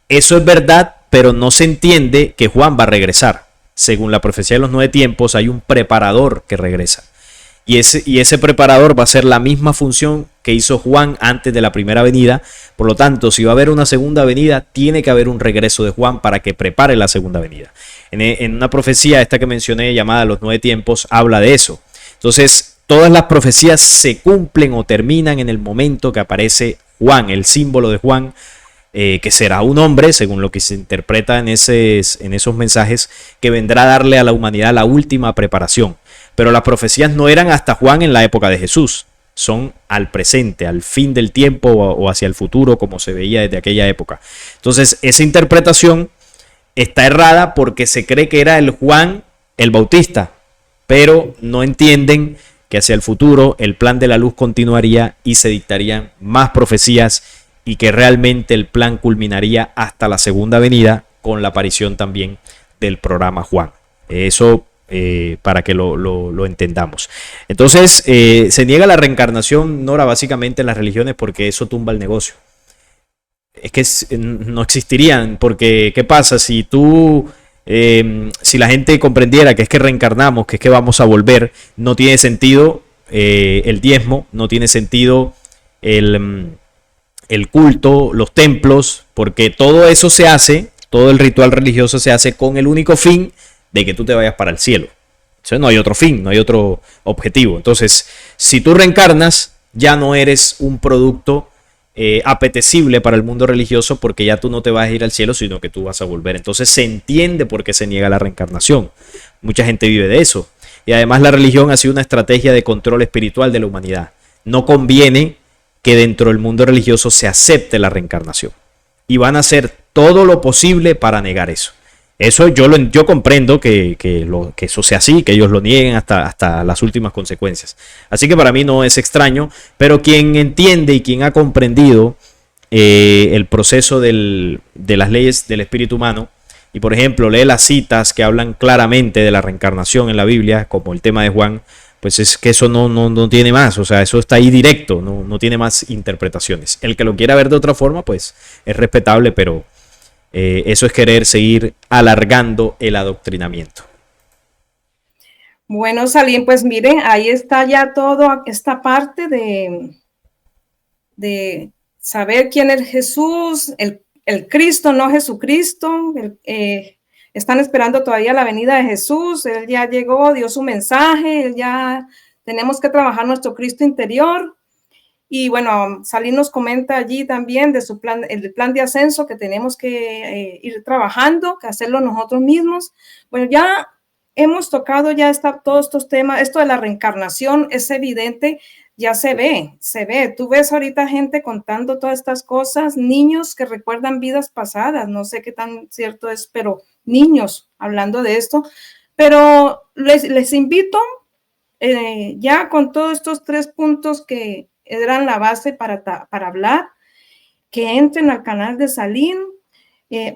B: eso es verdad, pero no se entiende que Juan va a regresar. Según la profecía de los 9 tiempos, hay un preparador que regresa. Y ese preparador va a hacer la misma función que hizo Juan antes de la primera venida. Por lo tanto, si va a haber una segunda venida, tiene que haber un regreso de Juan para que prepare la segunda venida. En una profecía, esta que mencioné, llamada Los 9 tiempos, habla de eso. Entonces, todas las profecías se cumplen o terminan en el momento que aparece Juan, el símbolo de Juan, que será un hombre, según lo que se interpreta en esos mensajes, que vendrá a darle a la humanidad la última preparación. Pero las profecías no eran hasta Juan en la época de Jesús, son al presente, al fin del tiempo o hacia el futuro, como se veía desde aquella época. Entonces esa interpretación está errada porque se cree que era el Juan el Bautista, pero no entienden que hacia el futuro el plan de la luz continuaría y se dictarían más profecías y que realmente el plan culminaría hasta la segunda venida con la aparición también del programa Juan. Eso para que lo entendamos. Entonces, se niega la reencarnación, Nora, básicamente en las religiones porque eso tumba el negocio. Es que no existirían, porque ¿qué pasa? Si si la gente comprendiera que es que reencarnamos, que es que vamos a volver, no tiene sentido el diezmo, no tiene sentido el culto, los templos, porque todo eso se hace, todo el ritual religioso se hace con el único fin de que tú te vayas para el cielo. Entonces no hay otro fin, no hay otro objetivo. Entonces, si tú reencarnas, ya no eres un producto apetecible para el mundo religioso, porque ya tú no te vas a ir al cielo, sino que tú vas a volver. Entonces se entiende por qué se niega la reencarnación. Mucha gente vive de eso. Y además la religión ha sido una estrategia de control espiritual de la humanidad. No conviene que dentro del mundo religioso se acepte la reencarnación. Y van a hacer todo lo posible para negar eso. Eso yo comprendo que eso sea así, que ellos lo nieguen hasta las últimas consecuencias. Así que para mí no es extraño, pero quien entiende y quien ha comprendido el proceso de las leyes del espíritu humano, y por ejemplo lee las citas que hablan claramente de la reencarnación en la Biblia, como el tema de Juan, pues es que eso no tiene más, o sea, eso está ahí directo, no tiene más interpretaciones. El que lo quiera ver de otra forma, pues es respetable, pero eso es querer seguir alargando el adoctrinamiento.
A: Bueno, Salim, pues miren, ahí está ya toda esta parte de saber quién es Jesús, el Cristo, no Jesucristo. Están esperando todavía la venida de Jesús. Él ya llegó, dio su mensaje, tenemos que trabajar nuestro Cristo interior. Y bueno, Salim nos comenta allí también de su plan, el plan de ascenso que tenemos que ir trabajando, que hacerlo nosotros mismos. Bueno, ya hemos tocado todos estos temas. Esto de la reencarnación es evidente, ya se ve. Tú ves ahorita gente contando todas estas cosas, niños que recuerdan vidas pasadas, no sé qué tan cierto es, pero niños hablando de esto. Pero les invito, ya con todos estos 3 puntos que eran la base para hablar, que entren al canal de Salim,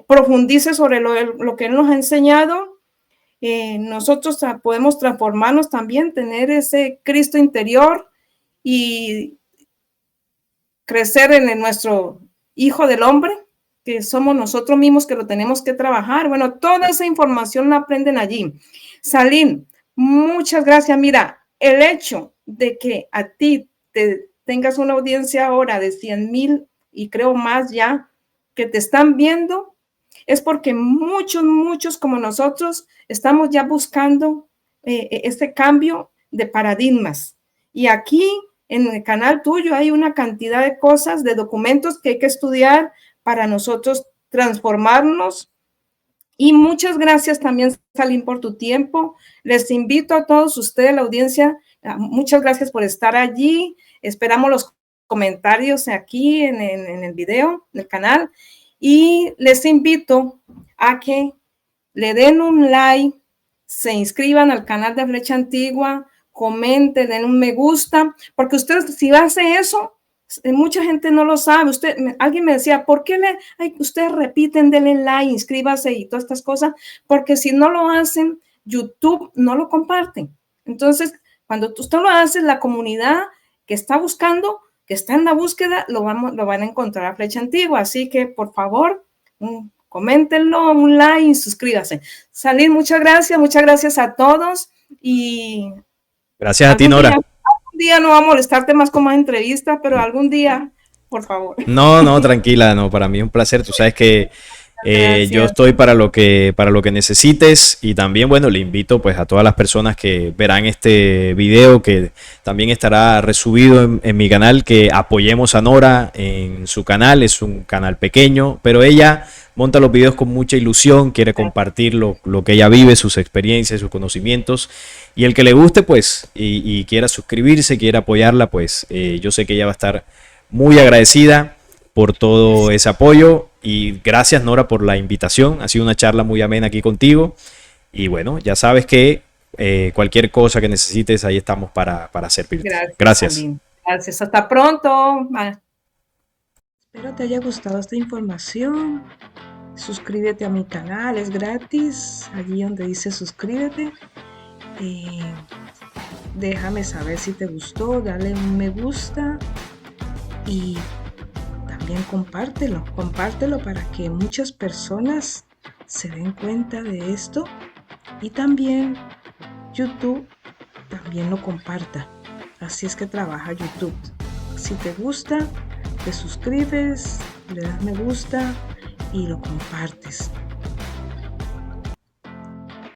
A: profundice sobre lo que él nos ha enseñado. Nosotros podemos transformarnos también, tener ese Cristo interior y crecer en nuestro Hijo del Hombre, que somos nosotros mismos que lo tenemos que trabajar. Bueno, toda esa información la aprenden allí. Salim, muchas gracias. Mira, el hecho de que a ti tengas una audiencia ahora de 100,000 y creo más ya que te están viendo, es porque muchos como nosotros estamos ya buscando este cambio de paradigmas. Y aquí en el canal tuyo hay una cantidad de cosas, de documentos que hay que estudiar para nosotros transformarnos. Y muchas gracias también, Salim, por tu tiempo. Les invito a todos ustedes, la audiencia, muchas gracias por estar allí. Esperamos los comentarios aquí en el video, en el canal. Y les invito a que le den un like, se inscriban al canal de Flecha Antigua, comenten, den un me gusta, porque ustedes, si hace eso, mucha gente no lo sabe. Alguien me decía, ¿por qué ustedes repiten, denle like, inscríbase y todas estas cosas? Porque si no lo hacen, YouTube no lo comparte. Entonces, cuando usted lo hace, la comunidad que está buscando, que está en la búsqueda, lo van a encontrar a Flecha Antigua. Así que, por favor, coméntenlo, un like y suscríbase. Salim, muchas gracias a todos. Y
B: gracias a ti, Nora.
A: Algún día no va a molestarte más con más entrevistas, pero algún día, por favor.
B: No, tranquila, no, para mí es un placer. Tú sabes que yo estoy para lo que necesites, y también, bueno, le invito pues a todas las personas que verán este video, que también estará resubido en mi canal, que apoyemos a Nora en su canal. Es un canal pequeño, pero ella monta los videos con mucha ilusión, quiere compartir lo que ella vive, sus experiencias, sus conocimientos, y el que le guste pues y quiera suscribirse, quiera apoyarla, pues yo sé que ella va a estar muy agradecida por todo ese apoyo. Y gracias, Nora, por la invitación. Ha sido una charla muy amena aquí contigo. Y bueno, ya sabes que cualquier cosa que necesites, ahí estamos para servirte.
A: Gracias. Hasta pronto. Espero te haya gustado esta información. Suscríbete a mi canal, es gratis. Allí donde dice suscríbete. Déjame saber si te gustó, dale un me gusta y también compártelo para que muchas personas se den cuenta de esto y también YouTube también lo comparta. Así es que trabaja YouTube. Si te gusta, te suscribes, le das me gusta y lo compartes.